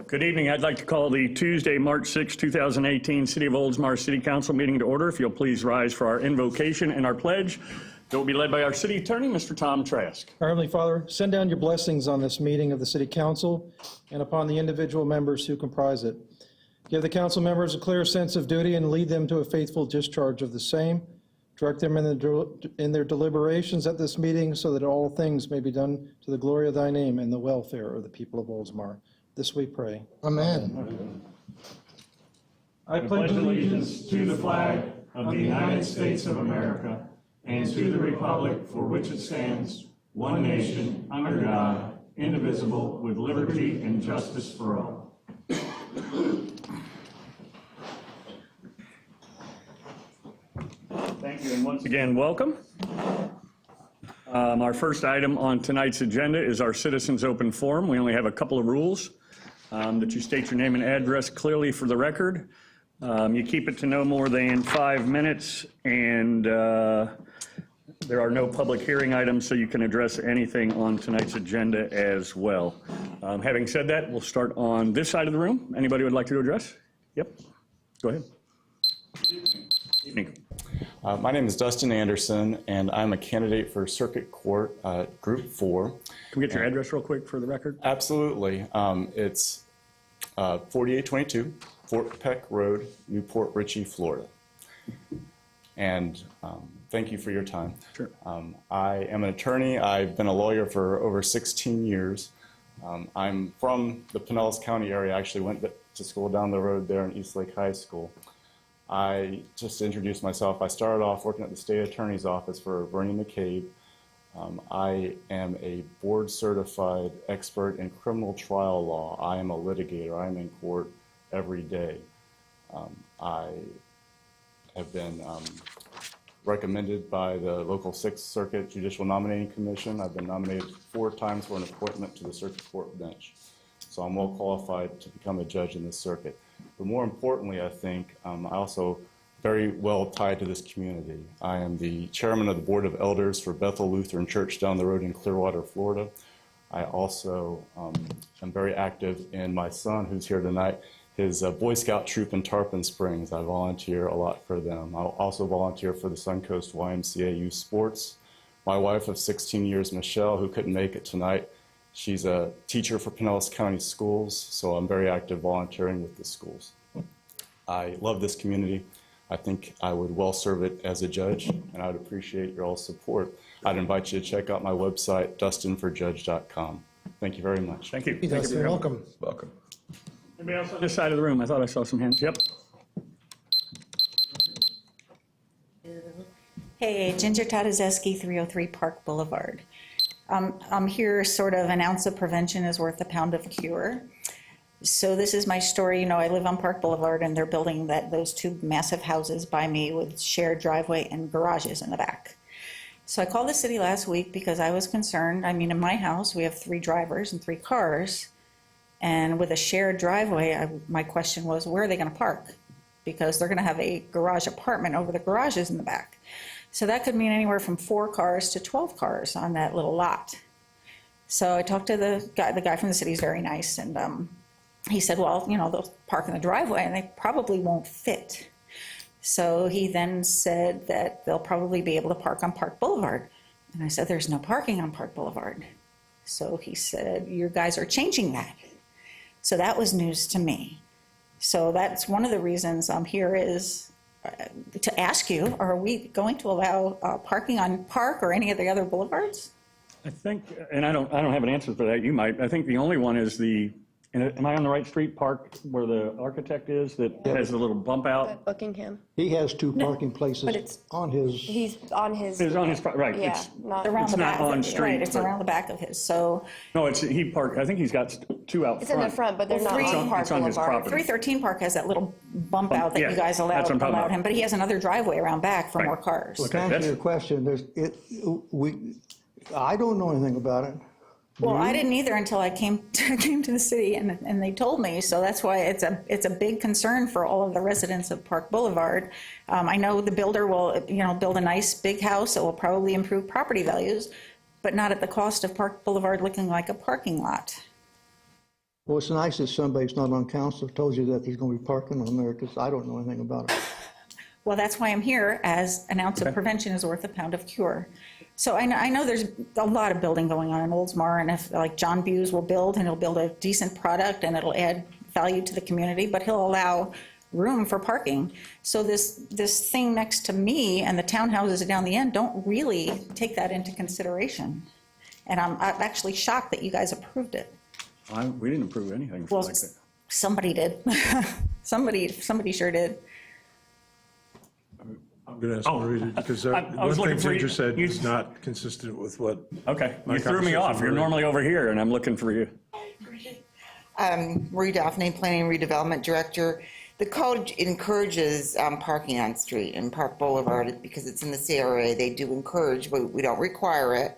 Good evening. I'd like to call the Tuesday, March 6, 2018 City of Oldsmar City Council meeting to order. If you'll please rise for our invocation and our pledge. It will be led by our city attorney, Mr. Tom Trask. Our Heavenly Father, send down your blessings on this meeting of the City Council and upon the individual members who comprise it. Give the council members a clear sense of duty and lead them to a faithful discharge of the same. Direct them in their deliberations at this meeting so that all things may be done to the glory of thy name and the welfare of the people of Oldsmar. This we pray. Amen. I pledge allegiance to the flag of the United States of America and to the republic for which it stands, one nation, under God, indivisible, with liberty and justice for all. Thank you, and once again, welcome. Our first item on tonight's agenda is our Citizens Open Forum. We only have a couple of rules. That you state your name and address clearly for the record. You keep it to no more than 5 minutes, and there are no public hearing items, so you can address anything on tonight's agenda as well. Having said that, we'll start on this side of the room. Anybody would like to address? Yep, go ahead. Evening. My name is Dustin Anderson, and I'm a candidate for Circuit Court Group 4. Can we get your address real quick for the record? Absolutely. It's 4822 Fort Peck Road, Newport Richey, Florida. And thank you for your time. Sure. I am an attorney. I've been a lawyer for over 16 years. I'm from the Pinellas County area. I actually went to school down the road there in Eastlake High School. Just to introduce myself, I started off working at the state attorney's office for Bernie McCabe. I am a board certified expert in criminal trial law. I am a litigator. I am in court every day. I have been recommended by the local 6th Circuit Judicial Nominating Commission. I've been nominated 4 times for an appointment to the circuit court bench. So I'm well qualified to become a judge in this circuit. But more importantly, I think I also very well tied to this community. I am the chairman of the Board of Elders for Bethel Lutheran Church down the road in Clearwater, Florida. I also am very active in my son, who's here tonight, his Boy Scout troop in Tarpon Springs. I volunteer a lot for them. I'll also volunteer for the Suncoast YMCA Youth Sports. My wife of 16 years, Michelle, who couldn't make it tonight, she's a teacher for Pinellas County Schools, so I'm very active volunteering with the schools. I love this community. I think I would well serve it as a judge, and I'd appreciate your all's support. I'd invite you to check out my website, dustinforjudge.com. Thank you very much. Thank you. Hey, Thank Dustin, you. welcome. Welcome. Anybody else on this side of the room? I thought I saw some hands. Yep. Hey, Ginger Tatazeski, 303 Park Boulevard. I'm here sort of an ounce of prevention is worth a pound of cure. So this is my story. You know, I live on Park Boulevard and they're building those 2 massive houses by me with shared driveway and garages in the back. So I called the city last week because I was concerned. I mean, in my house, we have 3 drivers and 3 cars. And with a shared driveway, my question was, where are they going to park? Because they're going to have a garage apartment over the garages in the back. So that could mean anywhere from 4 cars to 12 cars on that little lot. So I talked to the guy from the city. He's very nice. And he said, well, you know, they'll park in the driveway and they probably won't fit. So he then said that they'll probably be able to park on Park Boulevard. And I said, there's no parking on Park Boulevard. So he said, your guys are changing that. So that was news to me. So that's one of the reasons I'm here is to ask you, are we going to allow parking on Park or any of the other boulevards? I think, and I don't have an answer for that. You might. I think the only one is am I on the right street, Park, where the architect is, that has the little bump out? Buckingham. He has 2 parking places but it's- on his. He's on his. It's on his, right. Yeah, It's, not. Around It's the not back on of it, street, right, it's but- around the back of his. So no, he parked, I think he's got 2 out front. It's in the front, but they're not It's on on- Park it's on his Boulevard. property. 313 Park has that little bump out that Yeah, you guys that's what I'm talking allowed about. him, but he has another driveway around back for Right. more cars. Okay, To answer that's- your question, I don't know anything about it. Well, I didn't either until I came to the city and they told me. So that's why it's a big concern for all of the residents of Park Boulevard. I know the builder will, build a nice big house that will probably improve property values, but not at the cost of Park Boulevard looking like a parking lot. Well, it's nice if somebody's not on council told you that there's going to be parking on there, because I don't know anything about it. Well, that's why I'm here, as an ounce of prevention is worth a pound of cure. So I know there's a lot of building going on in Oldsmar, and if, like, John Buse will build, and he'll build a decent product, and it'll add value to the community, but he'll allow room for parking. So this thing next to me and the townhouses down the end don't really take that into consideration. And I'm actually shocked that you guys approved it. We didn't approve anything Well, like that. somebody did. Somebody sure did. I'm going to ask Marie, because I one was looking thing for you- Ginger said you- is not consistent with what. Okay, My you threw me conversation off. with You're Marie. normally over here, and I'm looking for you. Marie Daphne, Planning and Redevelopment Director. The code encourages parking on street and Park Boulevard because it's in the CRA. They do encourage, but we don't require it.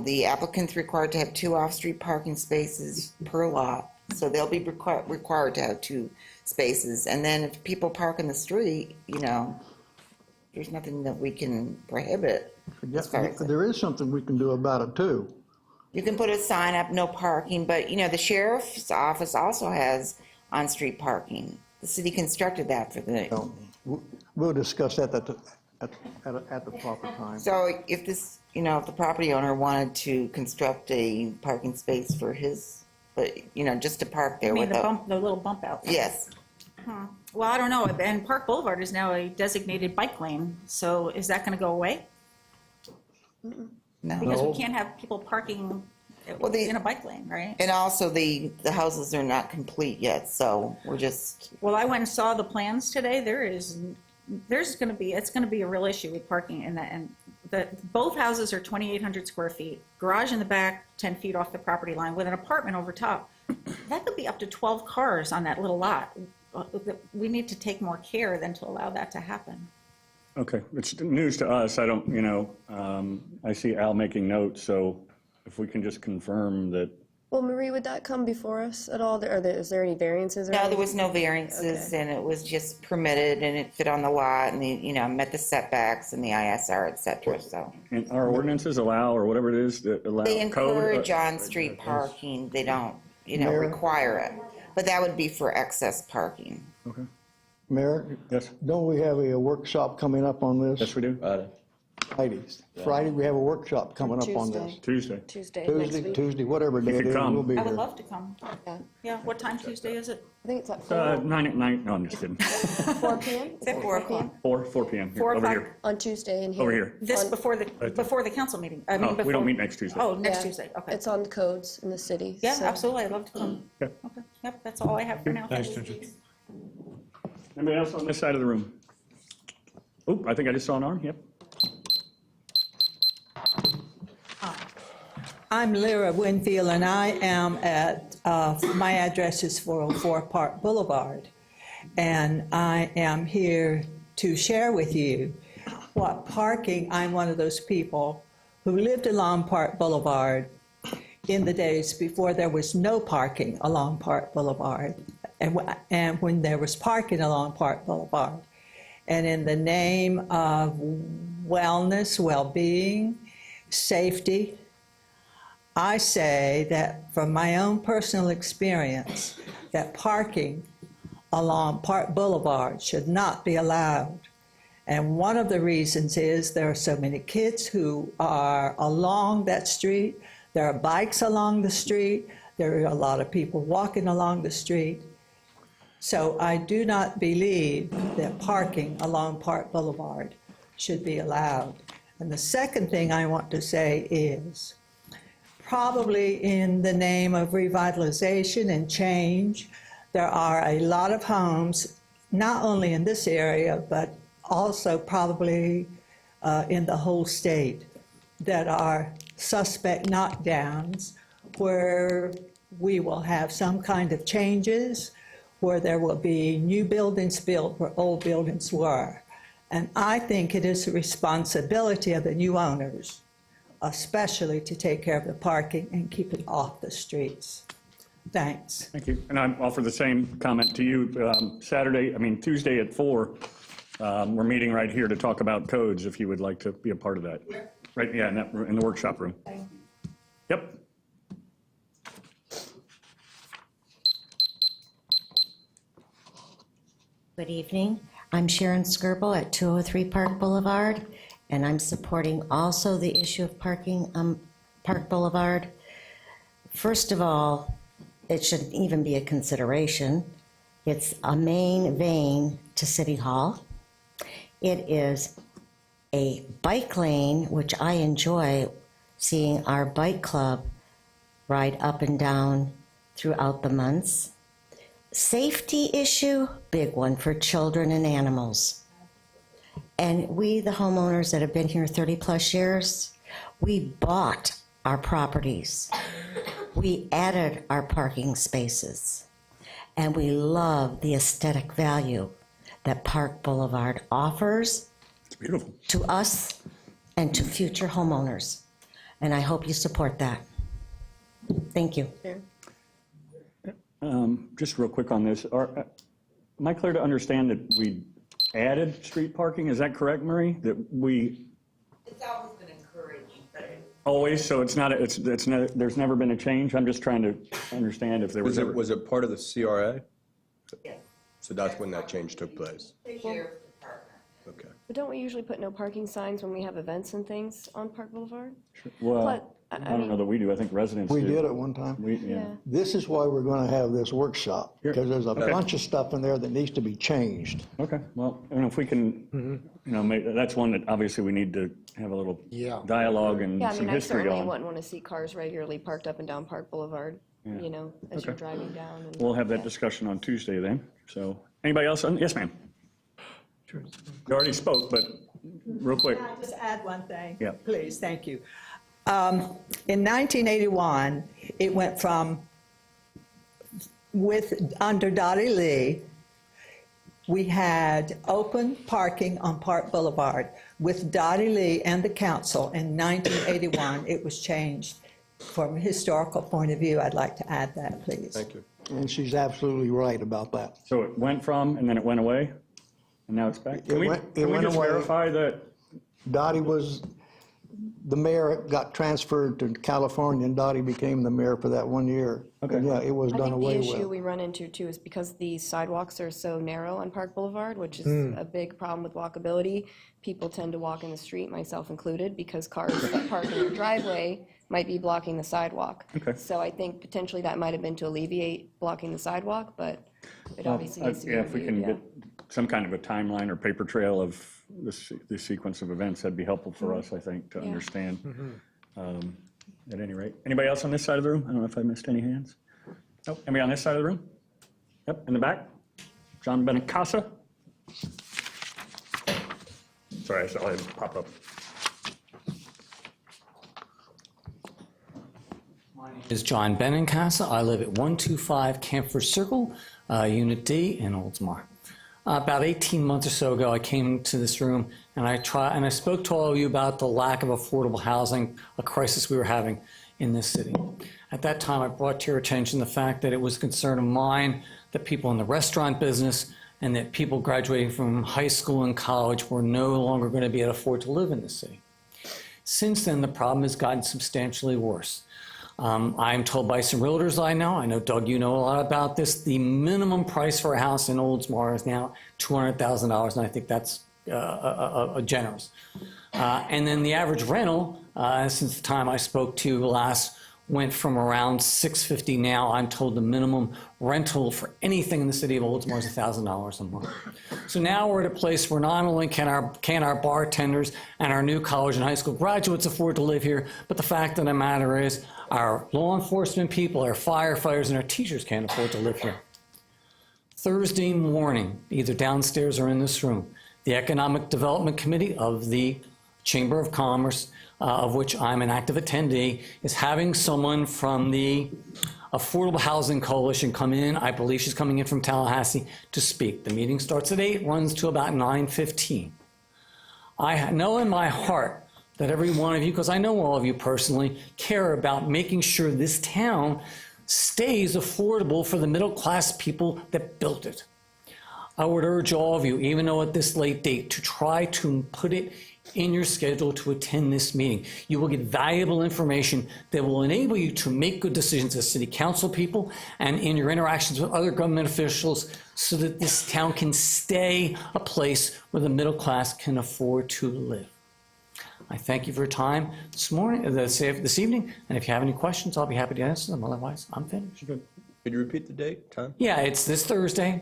The applicant's required to have 2 off-street parking spaces per lot. So they'll be required to have 2 spaces. And then if people park in the street, there's nothing that we can prohibit. Yeah, as far as- there is something we can do about it, too. You can put a sign up, no parking, but, the sheriff's office also has on-street parking. The city constructed that for the, We'll discuss that at the proper time. so if this, if the property owner wanted to construct a parking space for his, but, just to park I there mean, without. the little bump out. Yes, Well, I don't know, and Park Boulevard is now a designated bike lane, so is that gonna go away? no. Because we can't have people parking Well, in a bike lane, right? And also the houses are not complete yet, so we're just, Well, I went and saw the plans today, it's gonna be a real issue with parking in that, and both houses are 2,800 square feet, garage in the back, 10 feet off the property line, with an apartment over top. That could be up to 12 cars on that little lot. We need to take more care than to allow that to happen. Okay, it's news to us. I don't, I see Al making notes, so if we can just confirm that, Well, Marie, would that come before us at all? Is there any variances? Or no, there anything? was no variances and it was just permitted and it fit on the lot and met the setbacks and the ISR, et cetera, so. and our ordinances allow, or whatever it is, that allow They code. encourage on-street parking, they don't, Mayor? require it. But that would be for excess parking. Okay, Mayor, yes, don't we have a workshop coming up on this? yes, we do. Friday, we have a workshop coming up on this. Tuesday. Tuesday. Next week. Tuesday, whatever day could it is, come. we'll be I would here. love to come. Yeah. Yeah, what time Tuesday is it? I think it's at 4, 9 at night, no, I'm just kidding. 4 p.m. It's at 4 o'clock. 4 p.m. here, 4 over o'clock. here. on Tuesday and here. Over here. This on- before the council meeting, I mean, Oh, we before. don't meet next Tuesday. Oh, next Yeah. Tuesday, okay. It's on the codes in the city. Yeah, so- absolutely, I'd love to come. Okay. Okay, yep, that's all I have for now. Thanks, Thank you. Ginger. Anybody else on this side of the room? Oh, I think I just saw an arm, yep. I'm Lyra Winfield, and I am at, my address is 404 Park Boulevard. And I am here to share with you what parking, I'm one of those people who lived along Park Boulevard in the days before there was no parking along Park Boulevard, and when there was parking along Park Boulevard. And in the name of wellness, well-being, safety, I say that from my own personal experience, that parking along Park Boulevard should not be allowed. And one of the reasons is there are so many kids who are along that street. There are bikes along the street. There are a lot of people walking along the street. So I do not believe that parking along Park Boulevard should be allowed. And the second thing I want to say is, probably in the name of revitalization and change, there are a lot of homes, not only in this area, but also probably in the whole state, that are suspect knockdowns, where we will have some kind of changes, where there will be new buildings built where old buildings were. And I think it is the responsibility of the new owners, especially to take care of the parking and keep it off the streets. Thanks. Thank you. And I offer the same comment to you. Tuesday at 4, we're meeting right here to talk about codes, if you would like to be a part of that. Right, yeah, in the workshop room. Yep. Good evening. I'm Sharon Skirble at 203 Park Boulevard, and I'm supporting also the issue of parking on Park Boulevard. First of all, it shouldn't even be a consideration. It's a main vein to City Hall. It is a bike lane, which I enjoy seeing our bike club ride up and down throughout the months. Safety issue, big one for children and animals. And we, the homeowners that have been here 30 plus years, we bought our properties. We added our parking spaces. And we love the aesthetic value that Park Boulevard offers It's beautiful. to us and to future homeowners. And I hope you support that. Thank you. Just real quick on this, am I clear to understand that we added street parking? Is that correct, Marie? That we It's always been encouraged, but always, so it's not, there's never been a change? I'm just trying to understand if there was ever. Was it part of the CRA? yes, So that's when that change took place? the sheriff's department. Okay. But don't we usually put no parking signs when we have events and things on Park Boulevard? Well, But, I don't know that we do. I think residents do. We did at one time. Yeah. This is why we're going to have this workshop, because there's a Okay. bunch of stuff in there that needs to be changed. Okay, well, I don't know if we can, that's one that obviously we need to have a little dialogue and Yeah, I some mean, I history certainly on. wouldn't want to see cars regularly parked up and down Park Boulevard, as you're driving down. And We'll have that discussion on Tuesday then. So, anybody else? Yes, ma'am. You already spoke, but real quick. Can I just add one thing? Yeah. Please, thank you. In 1981, it went from, under Dottie Lee, we had open parking on Park Boulevard. With Dottie Lee and the council in 1981, it was changed. From a historical point of view, I'd like to add that, please. Thank you. And she's absolutely right about that. So it went from, and then it went away, and now it's back? Can we went just away. verify that? Dottie was, the mayor got transferred to California, and Dottie became the mayor for that 1 year. Okay. And yeah, it was I done think the away issue with. we run into too is because the sidewalks are so narrow on Park Boulevard, which is a big problem with walkability. People tend to walk in the street, myself included, because cars that park in their driveway might be blocking the sidewalk. Okay. So I think potentially that might have been to alleviate blocking the sidewalk, but it obviously needs to be Yeah, if we can reviewed, get some kind of a timeline or paper trail of this sequence of events, that'd be helpful for us, I think, to understand. At any rate. Anybody else on this side of the room? I don't know if I missed any hands. Nope. Anybody on this side of the room? Yep, in the back. John Benincasa. Sorry, I saw him pop up. Is John Benincasa. I live at 125 Camphor Circle, Unit D in Oldsmar. About 18 months or so ago, I came to this room and I spoke to all of you about the lack of affordable housing, a crisis we were having in this city. At that time, I brought to your attention the fact that it was a concern of mine that people in the restaurant business and that people graduating from high school and college were no longer going to be able to afford to live in this city. Since then, the problem has gotten substantially worse. I'm told by some realtors I know, Doug, you know a lot about this, the minimum price for a house in Oldsmar is now $200,000, and I think that's generous. And then the average rental, since the time I spoke to you last, went from around $650 now. I'm told the minimum rental for anything in the city of Oldsmar is $1,000 a month. So now we're at a place where not only can our bartenders and our new college and high school graduates afford to live here, but the fact of the matter is our law enforcement people, our firefighters, and our teachers can't afford to live here. Thursday morning, either downstairs or in this room, the Economic Development Committee of the Chamber of Commerce, of which I'm an active attendee, is having someone from the Affordable Housing Coalition come in. I believe she's coming in from Tallahassee to speak. The meeting starts at 8, runs to about 9:15. I know in my heart that every one of you, because I know all of you personally, care about making sure this town stays affordable for the middle-class people that built it. I would urge all of you, even though at this late date, to try to put it in your schedule to attend this meeting. You will get valuable information that will enable you to make good decisions as city council people and in your interactions with other government officials so that this town can stay a place where the middle class can afford to live. I thank you for your time this evening, and if you have any questions, I'll be happy to answer them. Otherwise, I'm finished. Could you repeat the date, time? Yeah, it's this Thursday.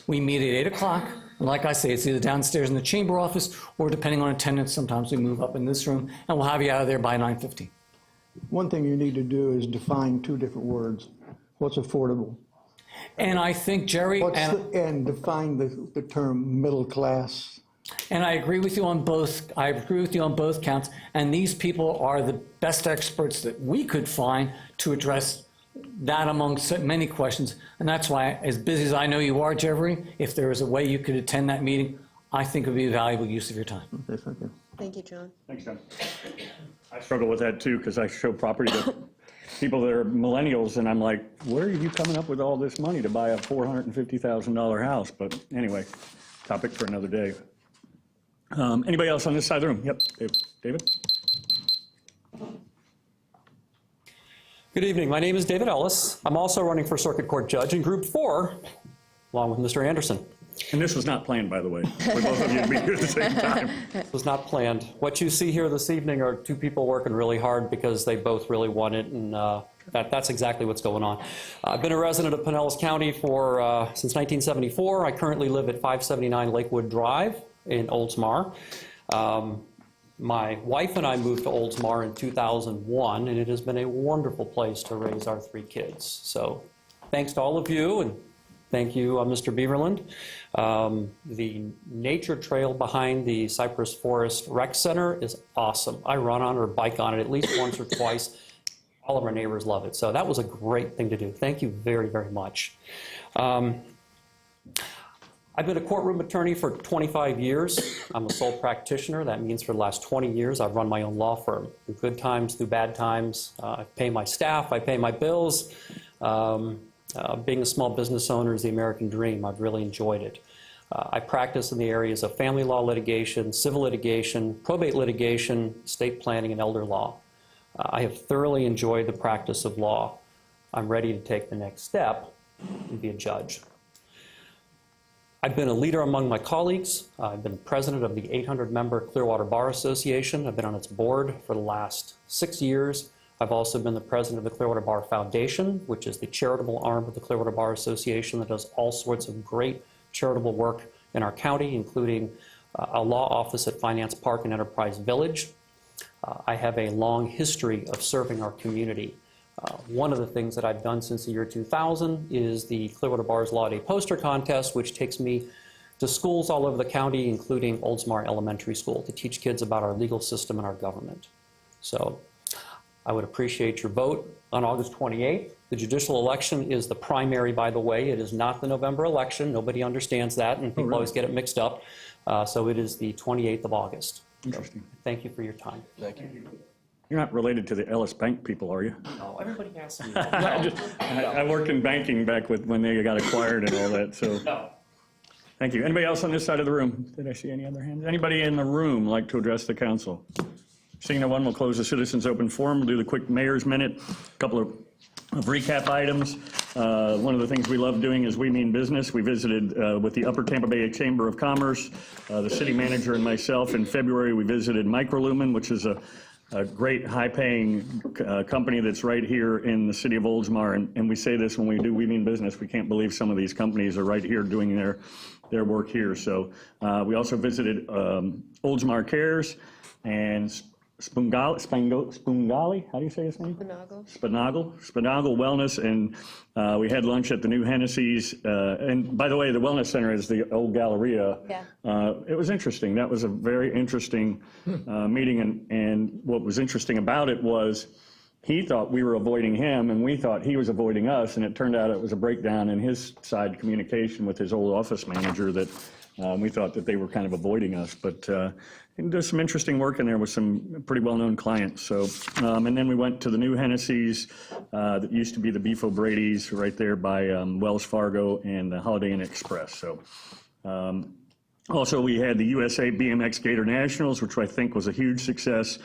We meet at 8 o'clock. And like I say, it's either downstairs in the chamber office or depending on attendance, sometimes we move up in this room and we'll have you out of there by 9:15. One thing you need to do is define two different words. What's affordable? And I think, Jerry, And define the term middle class. and I agree with you on both. I agree with you on both counts. And these people are the best experts that we could find to address that among so many questions. And that's why, as busy as I know you are, Jeffrey, if there was a way you could attend that meeting, I think it would be a valuable use of your time. Okay, thank you. Thank you, John. Thanks, John. I struggle with that too, because I show property to people that are millennials, and I'm like, where are you coming up with all this money to buy a $450,000 house? But anyway, topic for another day. Anybody else on this side of the room? Yep, David? Good evening. My name is David Ellis. I'm also running for Circuit Court Judge in Group 4, along with Mr. Anderson. And this was not planned, by the way, for both of you to be here at the same time. It was not planned. What you see here this evening are two people working really hard because they both really want it, and that's exactly what's going on. I've been a resident of Pinellas County since 1974. I currently live at 579 Lakewood Drive in Oldsmar. My wife and I moved to Oldsmar in 2001, and it has been a wonderful place to raise our 3 kids. So thanks to all of you, and thank you, Mr. Beaverland. The nature trail behind the Cypress Forest Rec Center is awesome. I run on or bike on it at least once or twice. All of our neighbors love it. So that was a great thing to do. Thank you very, very much. I've been a courtroom attorney for 25 years. I'm a sole practitioner. That means for the last 20 years, I've run my own law firm. Through good times, through bad times. I pay my staff, I pay my bills. Being a small business owner is the American dream. I've really enjoyed it. I practice in the areas of family law litigation, civil litigation, probate litigation, estate planning, and elder law. I have thoroughly enjoyed the practice of law. I'm ready to take the next step and be a judge. I've been a leader among my colleagues. I've been president of the 800-member Clearwater Bar Association. I've been on its board for the last 6 years. I've also been the president of the Clearwater Bar Foundation, which is the charitable arm of the Clearwater Bar Association that does all sorts of great charitable work in our county, including a law office at Finance Park and Enterprise Village. I have a long history of serving our community. One of the things that I've done since the year 2000 is the Clearwater Bar's Law Day Poster Contest, which takes me to schools all over the county, including Oldsmar Elementary School, to teach kids about our legal system and our government. So I would appreciate your vote on August 28th. The judicial election is the primary, by the way. It is not the November election. Nobody understands that, and people always get it mixed up. So it is the 28th of August. Interesting. So thank you for your time. Thank you. You're not related to the Ellis Bank people, are you? No, everybody asks me. I worked in banking back when they got acquired and all that, so. No. Thank you. Anybody else on this side of the room? Did I see any other hands? Anybody in the room like to address the council? Seeing no one, we'll close the citizens' open forum. We'll do the quick mayor's minute, a couple of recap items. One of the things we love doing is We Mean Business. We visited with the Upper Tampa Bay Chamber of Commerce, the city manager and myself. In February, we visited Microlumen, which is a great high-paying company that's right here in the city of Oldsmar. And we say this when we do We Mean Business. We can't believe some of these companies are right here doing their work here. So we also visited Oldsmar Cares and Spungali, how do you say his name? Spinagle Wellness, and we had lunch at the new Hennessy's. And by the way, the Wellness Center is the old Galleria. Yeah. It was interesting. That was a very interesting meeting, and what was interesting about it was he thought we were avoiding him, and we thought he was avoiding us, and it turned out it was a breakdown in his side communication with his old office manager that we thought that they were kind of avoiding us, but there's some interesting work in there with some pretty well-known clients. So, and then we went to the new Hennessy's that used to be the Beef O'Brady's right there by Wells Fargo and the Holiday Inn Express. So Also, we had the USA BMX Gator Nationals, which I think was a huge success.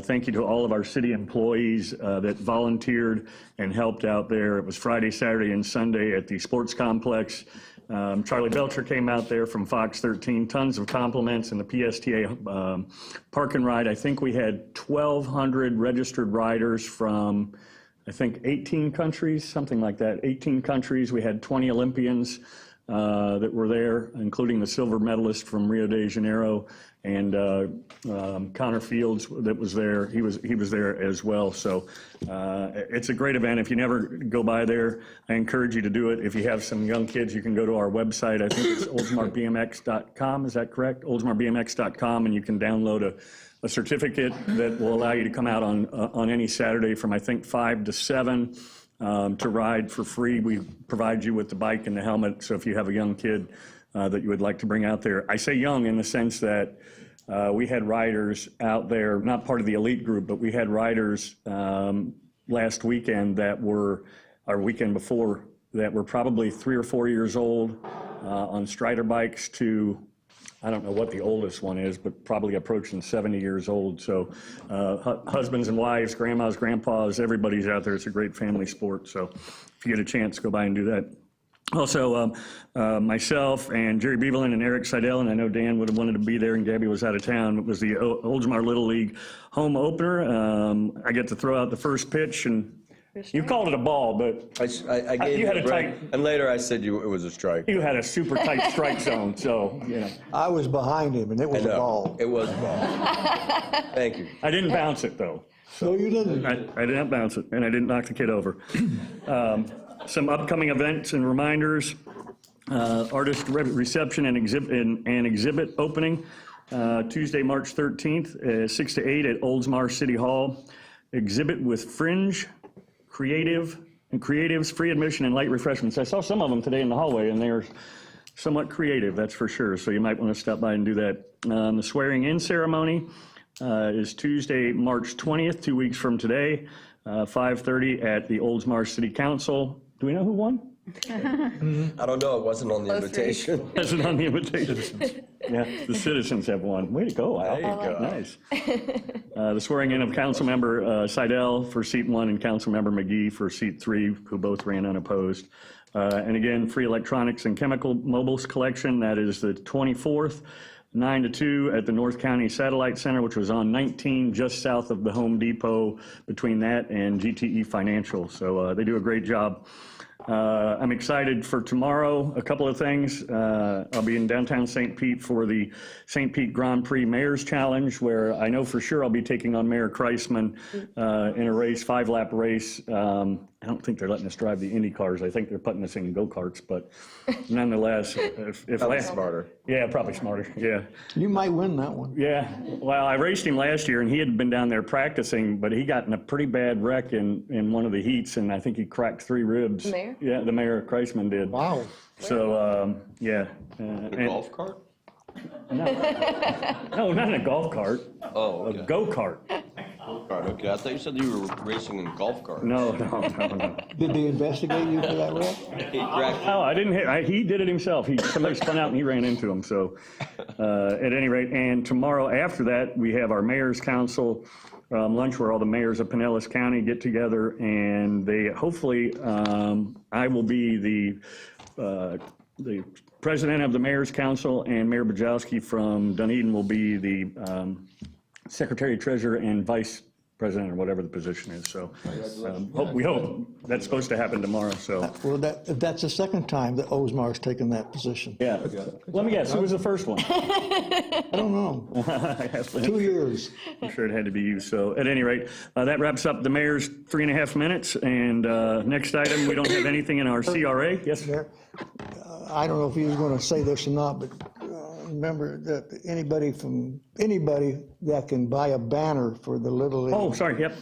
Thank you to all of our city employees that volunteered and helped out there. It was Friday, Saturday, and Sunday at the sports complex. Charlie Belcher came out there from Fox 13, tons of compliments, and the PSTA park and ride. I think we had 1,200 registered riders from, I think, 18 countries, something like that, 18 countries. We had 20 Olympians that were there, including the silver medalist from Rio de Janeiro, and Connor Fields that was there. He was there as well. So it's a great event. If you never go by there, I encourage you to do it. If you have some young kids, you can go to our website. I think it's oldsmarbmx.com. Is that correct? oldsmarbmx.com, and you can download a certificate that will allow you to come out on any Saturday from, I think, 5 to 7 to ride for free. We provide you with the bike and the helmet. So if you have a young kid that you would like to bring out there, I say young in the sense that we had riders out there, not part of the elite group, but we had riders last weekend that were, our weekend before, that were probably 3 or 4 years old on Strider bikes to, I don't know what the oldest one is, but probably approaching 70 years old. So husbands and wives, grandmas, grandpas, everybody's out there. It's a great family sport. So if you get a chance, go by and do that. Also, myself and Jerry Beevelin and Eric Seidel, and I know Dan would have wanted to be there and Gabby was out of town. It was the Oldsmar Little League home opener. I get to throw out the first pitch, and you called it a ball, but I gave you had a a break, tight, and later I said it was a strike. you had a super tight strike zone, so, you know. I was behind him, and it was a ball. It was a ball. Thank you. I didn't bounce it, though. No, you didn't. I didn't bounce it, and I didn't knock the kid over. Some upcoming events and reminders. Artist reception and exhibit opening Tuesday, March 13th, 6 to 8 at Oldsmar City Hall. Exhibit with Fringe, Creatives, free admission and light refreshments. I saw some of them today in the hallway, and they're somewhat creative, that's for sure. So you might want to stop by and do that. The swearing-in ceremony is Tuesday, March 20th, 2 weeks from today, 5:30 at the Oldsmar City Council. Do we know who won? I don't know. It wasn't on the invitation. Wasn't on the invitation. Yeah, the citizens have won. Way to go, Al. There you go. Nice. The swearing in of Councilmember Seidel for seat 1 and Councilmember McGee for seat 3, who both ran unopposed. And again, free electronics and chemical mobiles collection. That is the 24th, 9 to 2 at the North County Satellite Center, which was on 19, just south of the Home Depot, between that and GTE Financial. So they do a great job. I'm excited for tomorrow. A couple of things. I'll be in downtown St. Pete for the St. Pete Grand Prix Mayor's Challenge, where I know for sure I'll be taking on Mayor Kreisman in a race, 5-lap race. I don't think they're letting us drive the Indy cars. I think they're putting us in go-karts, but nonetheless, if Probably smarter. Yeah, probably smarter, yeah. You might win that one. Yeah, well, I raced him last year, and he had been down there practicing, but he got in a pretty bad wreck in one of the heats, and I think he cracked 3 ribs. The mayor? Yeah, the mayor, Kreisman, did. Wow. So, yeah. A golf cart? No, not in a golf cart, Oh, a okay. go-kart. Okay, I thought you said you were racing in golf carts. No. Did they investigate you for that wreck? He cracked. Oh, I didn't hit, he did it himself. Somebody spun out and he ran into him, so, at any rate. And tomorrow after that, we have our mayor's council lunch where all the mayors of Pinellas County get together, and they, hopefully, I will be the president of the mayor's council, and Mayor Bajowski from Dunedin will be the secretary, treasurer, and vice president, or whatever the position is. So we hope that's supposed to happen tomorrow, so. Well, that's the second time that Oldsmar's taken that position. Yeah. Let me guess, who was the first one? I don't know. 2 years. I'm sure it had to be you. So at any rate, that wraps up the mayor's 3.5 minutes. And next item, we don't have anything in our CRA. Yes? There. I don't know if he was going to say this or not, but remember that anybody that can buy a banner for the Little League. Oh, sorry, yep.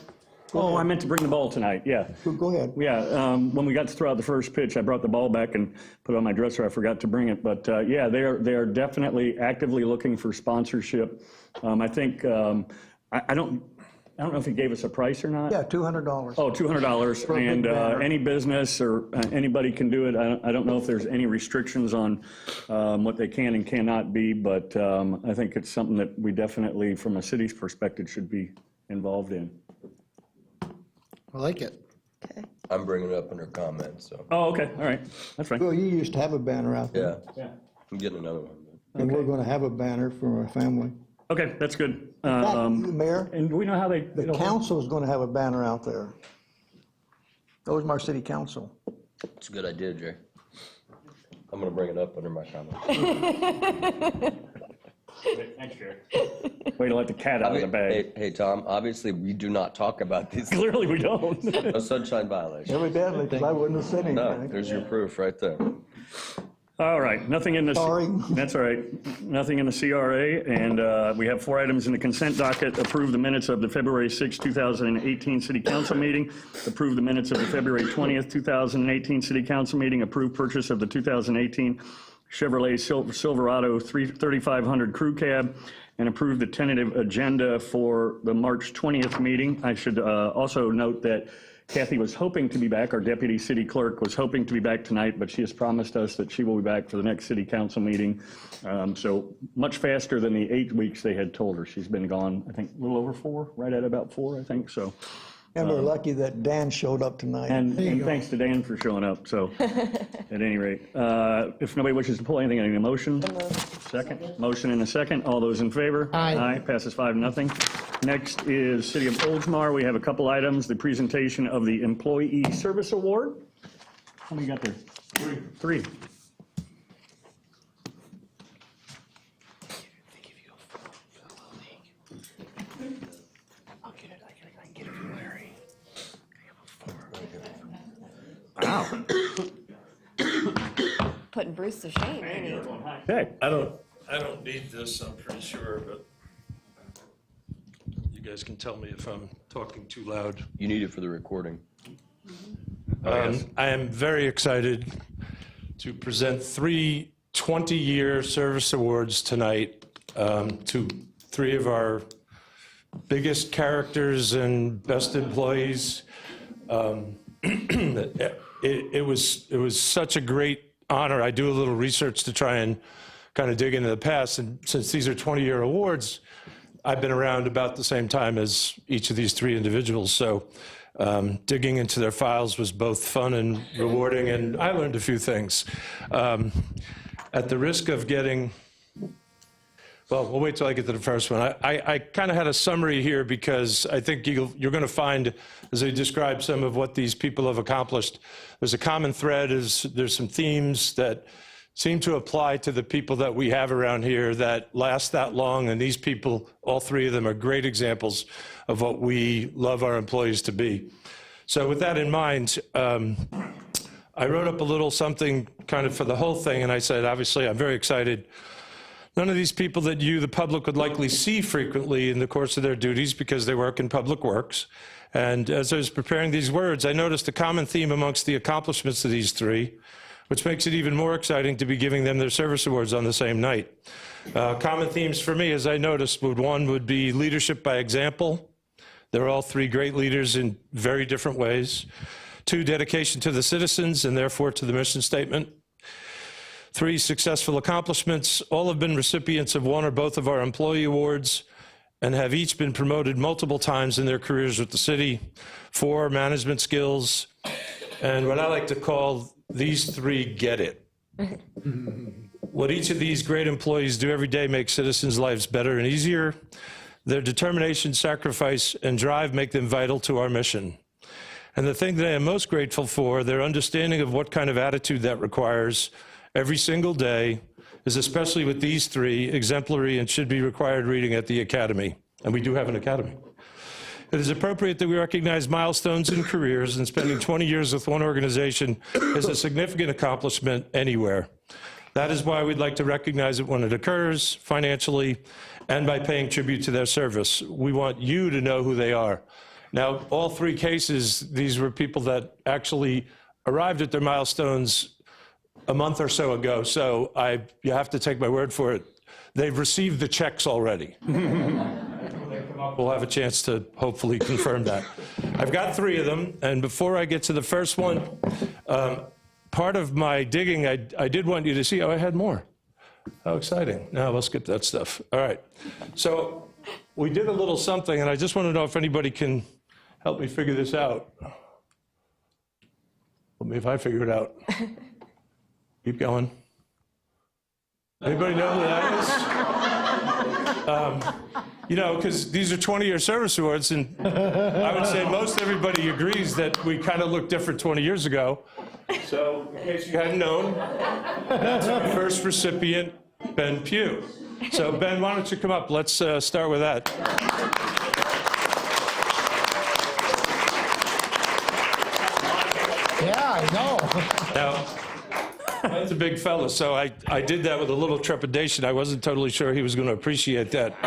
Oh, I meant to bring the ball tonight, yeah. Go ahead. Yeah, when we got to throw out the first pitch, I brought the ball back and put it on my dresser. I forgot to bring it. But yeah, they are definitely actively looking for sponsorship. I think, I don't, I don't know if he gave us a price or not. Yeah, $200. Oh, $200, For a big and banner. any business or anybody can do it. I don't know if there's any restrictions on what they can and cannot be, but I think it's something that we definitely, from a city's perspective, should be involved in. I like it. I'm bringing it up under comments, so, Oh, okay, all right, that's fine. Well, you used to have a banner out there. yeah. I'm getting another one. And we're going to have a banner for our family. Okay, that's good. Mayor, And do we know how they? the council is going to have a banner out there. Oldsmar City Council. It's a good idea, Jay. I'm gonna bring it up under my comments. Thanks, Jerry. Way to let the cat out of the bag. Hey, Tom, obviously, we do not talk about these. Clearly, we don't. No sunshine violation. Evidently, because I wouldn't have said No, anything. there's your proof right there. All right, nothing in the. Sorry. That's all right. Nothing in the CRA, and we have 4 items in the consent docket. Approve the minutes of the February 6, 2018 City Council meeting. Approve the minutes of the February 20th, 2018 City Council meeting. Approve purchase of the 2018 Chevrolet Silverado 3500 Crew Cab, and approve the tentative agenda for the March 20th meeting. I should also note that Kathy was hoping to be back, our deputy city clerk was hoping to be back tonight, but she has promised us that she will be back for the next city council meeting. So much faster than the 8 weeks they had told her. She's been gone, I think, a little over 4, right at about 4, I think, so. And we're lucky that Dan showed up tonight. And thanks to Dan for showing up, so, at any rate. If nobody wishes to pull anything, I need a motion. Second. Motion and a second. All those in favor? Aye. Aye, passes 5-0. Next is City of Oldsmar. We have a couple items. The presentation of the Employee Service Award. How many you got there? 3. Wow. Putting Bruce to shame, ain't he? Okay. I don't need this, I'm pretty sure, but you guys can tell me if I'm talking too loud. You need it for the recording. I am very excited to present 3 20-year service awards tonight to 3 of our biggest characters and best employees. It was such a great honor. I do a little research to try and kind of dig into the past, and since these are 20-year awards, I've been around about the same time as each of these 3 individuals. So digging into their files was both fun and rewarding, and I learned a few things. At the risk of getting, well, we'll wait till I get to the first one. I kind of had a summary here because I think you're going to find, as I describe some of what these people have accomplished, there's a common thread, there's some themes that seem to apply to the people that we have around here that last that long, and these people, all 3 of them, are great examples of what we love our employees to be. So with that in mind, I wrote up a little something kind of for the whole thing, and I said, obviously, I'm very excited. None of these people that you, the public, would likely see frequently in the course of their duties because they work in public works. And as I was preparing these words, I noticed a common theme amongst the accomplishments of these 3, which makes it even more exciting to be giving them their service awards on the same night. Common themes for me, as I noticed, one would be leadership by example. They're all 3 great leaders in very different ways. 2, dedication to the citizens and therefore to the mission statement. 3, successful accomplishments. All have been recipients of one or both of our employee awards and have each been promoted multiple times in their careers with the city. 4, management skills. And what I like to call these 3 get it. What each of these great employees do every day makes citizens' lives better and easier. Their determination, sacrifice, and drive make them vital to our mission. And the thing that I am most grateful for, their understanding of what kind of attitude that requires every single day, is especially with these 3, exemplary and should be required reading at the academy. And we do have an academy. It is appropriate that we recognize milestones in careers, and spending 20 years with one organization is a significant accomplishment anywhere. That is why we'd like to recognize it when it occurs, financially, and by paying tribute to their service. We want you to know who they are. Now, all 3 cases, these were people that actually arrived at their milestones a month or so ago, so you have to take my word for it. They've received the checks already. we'll have a chance to hopefully confirm that. I've got 3 of them, and before I get to the first one, part of my digging, I did want you to see, oh, I had more. How exciting. Now we'll skip that stuff. All right. So we did a little something, and I just want to know if anybody can help me figure this out. Let me if I figure it out. Keep going. Anybody know who that is? You know, because these are 20-year service awards, and I would say most everybody agrees that we kind of looked different 20 years ago. So, in case you hadn't known, that's our first recipient, Ben Pugh. So, Ben, why don't you come up? Let's start with that. Yeah, I know. Now, Ben's a big fella, so I did that with a little trepidation. I wasn't totally sure he was going to appreciate that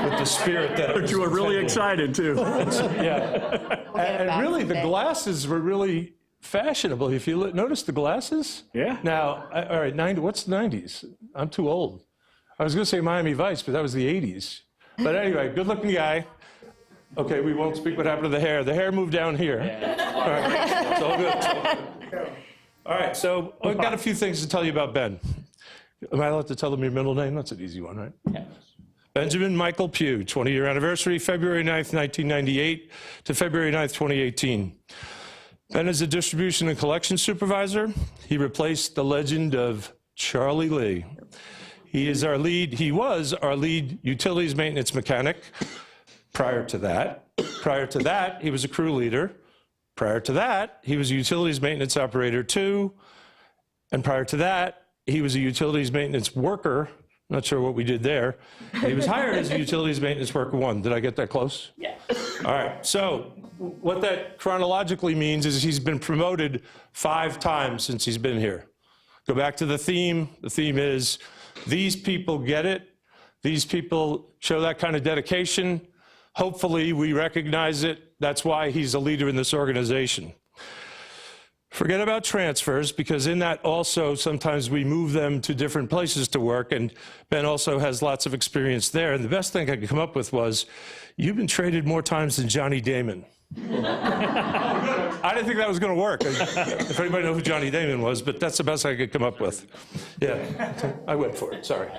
with the spirit that But you were really excited, too. Yeah. And really, the glasses were really fashionable. If you notice the glasses? Yeah. Now, all right, what's 90s? I'm too old. I was going to say Miami Vice, but that was the 80s. But anyway, good-looking guy. Okay, we won't speak what happened to the hair. The hair moved down here. All right, it's all good. All right, so I've got a few things to tell you about Ben. Am I allowed to tell them your middle name? That's an easy one, right? Yeah. Benjamin Michael Pugh, 20-year anniversary, February 9th, 1998 to February 9th, 2018. Ben is a distribution and collection supervisor. He replaced the legend of Charlie Lee. He was our lead utilities maintenance mechanic. Prior to that, he was a crew leader. Prior to that, he was a utilities maintenance operator 2. And prior to that, he was a utilities maintenance worker. Not sure what we did there. He was hired as a utilities maintenance worker 1. Did I get that close? Yeah. All right. So what that chronologically means is he's been promoted 5 times since he's been here. Go back to the theme. The theme is these people get it. These people show that kind of dedication. Hopefully we recognize it. That's why he's a leader in this organization. Forget about transfers, because in that also sometimes we move them to different places to work, and Ben also has lots of experience there. And the best thing I could come up with was, you've been traded more times than Johnny Damon. I didn't think that was going to work, if anybody knows who Johnny Damon was, but that's the best I could come up with. Yeah, I went for it, sorry.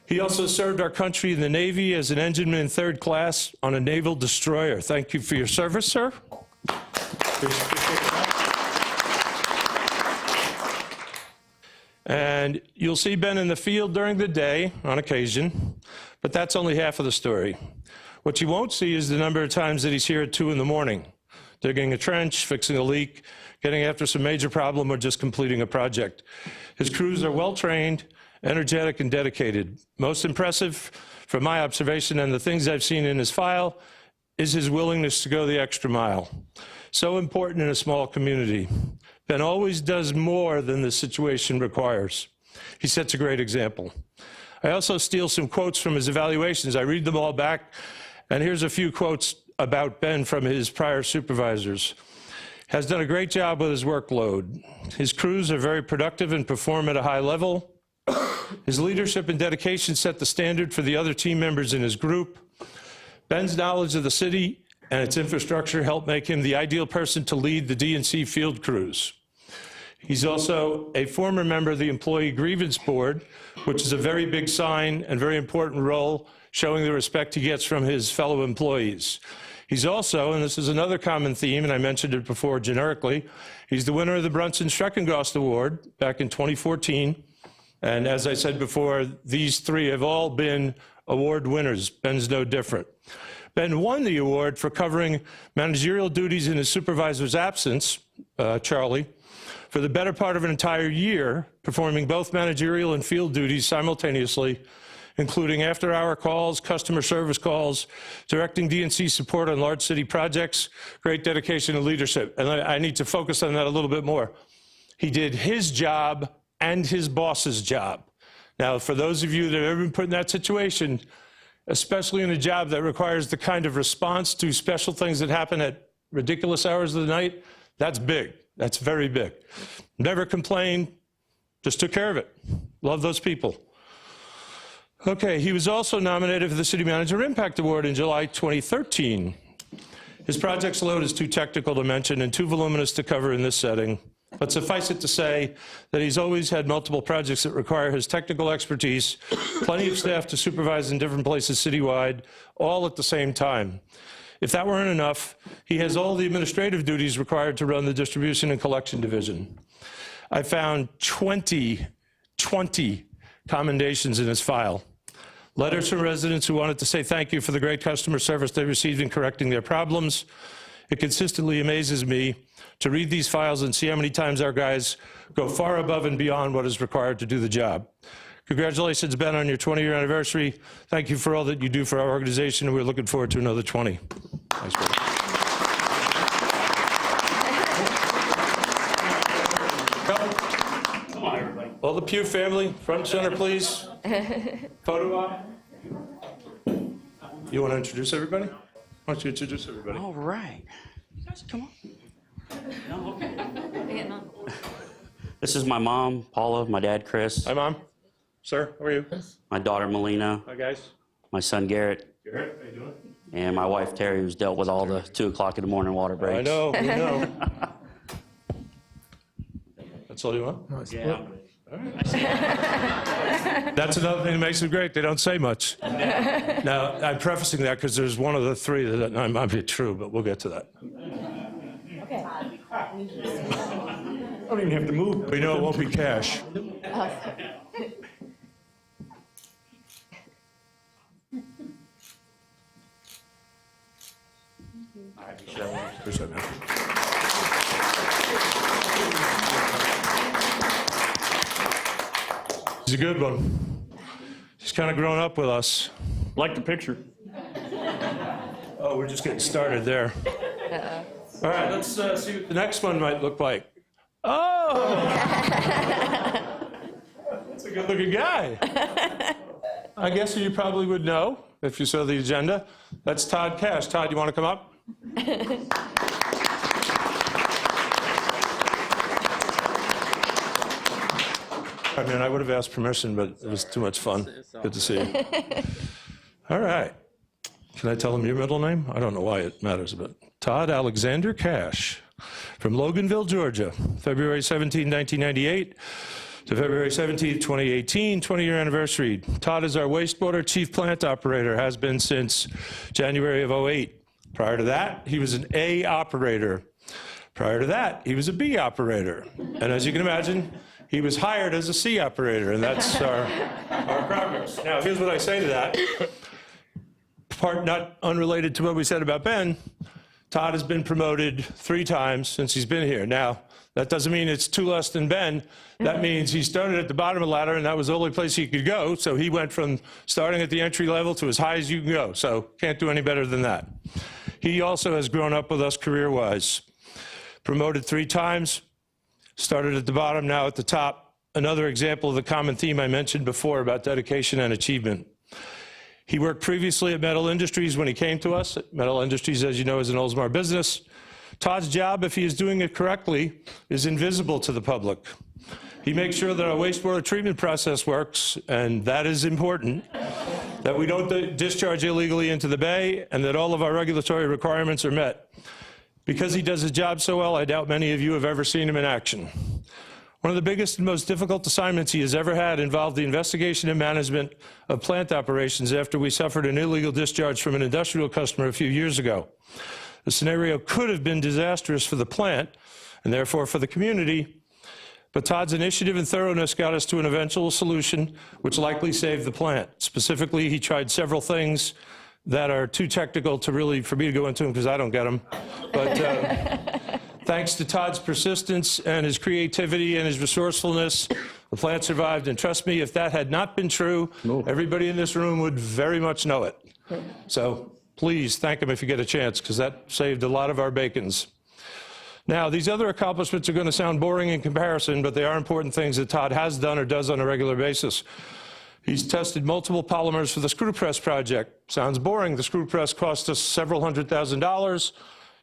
He also served our country in the Navy as an engineman in 3rd class on a naval destroyer. Thank you for your service, sir. And you'll see Ben in the field during the day on occasion, but that's only half of the story. What you won't see is the number of times that he's here at 2 in the morning, digging a trench, fixing a leak, getting after some major problem, or just completing a project. His crews are well-trained, energetic, and dedicated. Most impressive, from my observation and the things I've seen in his file, is his willingness to go the extra mile. So important in a small community. Ben always does more than the situation requires. He sets a great example. I also steal some quotes from his evaluations. I read them all back, and here's a few quotes about Ben from his prior supervisors. Has done a great job with his workload. His crews are very productive and perform at a high level. His leadership and dedication set the standard for the other team members in his group. Ben's knowledge of the city and its infrastructure helped make him the ideal person to lead the D&C field crews. He's also a former member of the Employee Grievance Board, which is a very big sign and very important role, showing the respect he gets from his fellow employees. He's also, and this is another common theme, and I mentioned it before generically, he's the winner of the Brunson-Streckengost Award back in 2014. And as I said before, these 3 have all been award winners. Ben's no different. Ben won the award for covering managerial duties in his supervisor's absence, Charlie, for the better part of an entire year, performing both managerial and field duties simultaneously, including after-hour calls, customer service calls, directing D&C support on large city projects, great dedication and leadership. And I need to focus on that a little bit more. He did his job and his boss's job. Now, for those of you that have ever been put in that situation, especially in a job that requires the kind of response to special things that happen at ridiculous hours of the night, that's big. That's very big. Never complained, just took care of it. Love those people. Okay, he was also nominated for the City Manager Impact Award in July 2013. His project's load is too technical to mention and too voluminous to cover in this setting, but suffice it to say that he's always had multiple projects that require his technical expertise, plenty of staff to supervise in different places citywide, all at the same time. If that weren't enough, he has all the administrative duties required to run the distribution and collection division. I found 20 commendations in his file. Letters from residents who wanted to say thank you for the great customer service they received in correcting their problems. It consistently amazes me to read these files and see how many times our guys go far above and beyond what is required to do the job. Congratulations, Ben, on your 20-year anniversary. Thank you for all that you do for our organization, and we're looking forward to another 20. Thanks, Ben. Come on, everybody. All the Pugh family, front and center, please. Photo op. You want to introduce everybody? Why don't you introduce everybody? All right. You guys, come on. No, okay. This is my mom, Paula, my dad, Chris. Hi, Mom. Sir, how are you? My daughter, Melina. Hi, guys. My son, Garrett. Garrett, how you doing? And my wife, Terry, who's dealt with all the 2 o'clock in the morning water breaks. I know, we know. That's all you want? Yeah. That's another thing that makes them great. They don't say much. Now, I'm prefacing that because there's one of the three that might be true, but we'll get to that. I don't even have to move. We know it won't be cash. Appreciate that. He's a good one. He's kind of grown up with us. Like the picture. Oh, we're just getting started there. All right, let's see what the next one might look like. Oh! That's a good-looking guy. I guess you probably would know if you saw the agenda. That's Todd Cash. Todd, you want to come up? I mean, I would have asked permission, but it was too much fun. Good to see you. All right. Can I tell him your middle name? I don't know why it matters, but Todd Alexander Cash from Loganville, Georgia, February 17, 1998 to February 17, 2018, 20-year anniversary. Todd is our wastewater chief plant operator, has been since January of 08. Prior to that, he was an A operator. Prior to that, he was a B operator. And as you can imagine, he was hired as a C operator, and that's our progress. Now, here's what I say to that. Part not unrelated to what we said about Ben, Todd has been promoted 3 times since he's been here. Now, that doesn't mean it's 2 less than Ben. That means he started at the bottom of the ladder, and that was the only place he could go. So he went from starting at the entry level to as high as you can go. So can't do any better than that. He also has grown up with us career-wise. Promoted 3 times, started at the bottom, now at the top. Another example of the common theme I mentioned before about dedication and achievement. He worked previously at Metal Industries when he came to us. Metal Industries, as you know, is an Oldsmar business. Todd's job, if he is doing it correctly, is invisible to the public. He makes sure that our wastewater treatment process works, and that is important, that we don't discharge illegally into the bay, and that all of our regulatory requirements are met. Because he does his job so well, I doubt many of you have ever seen him in action. One of the biggest and most difficult assignments he has ever had involved the investigation and management of plant operations after we suffered an illegal discharge from an industrial customer a few years ago. The scenario could have been disastrous for the plant and therefore for the community, but Todd's initiative and thoroughness got us to an eventual solution which likely saved the plant. Specifically, he tried several things that are too technical to really, for me to go into them because I don't get them. But thanks to Todd's persistence and his creativity and his resourcefulness, the plant survived. And trust me, if that had not been true, everybody in this room would very much know it. So please thank him if you get a chance, because that saved a lot of our bacons. Now, these other accomplishments are going to sound boring in comparison, but they are important things that Todd has done or does on a regular basis. He's tested multiple polymers for the screw press project. Sounds boring. The screw press cost us several $100,000.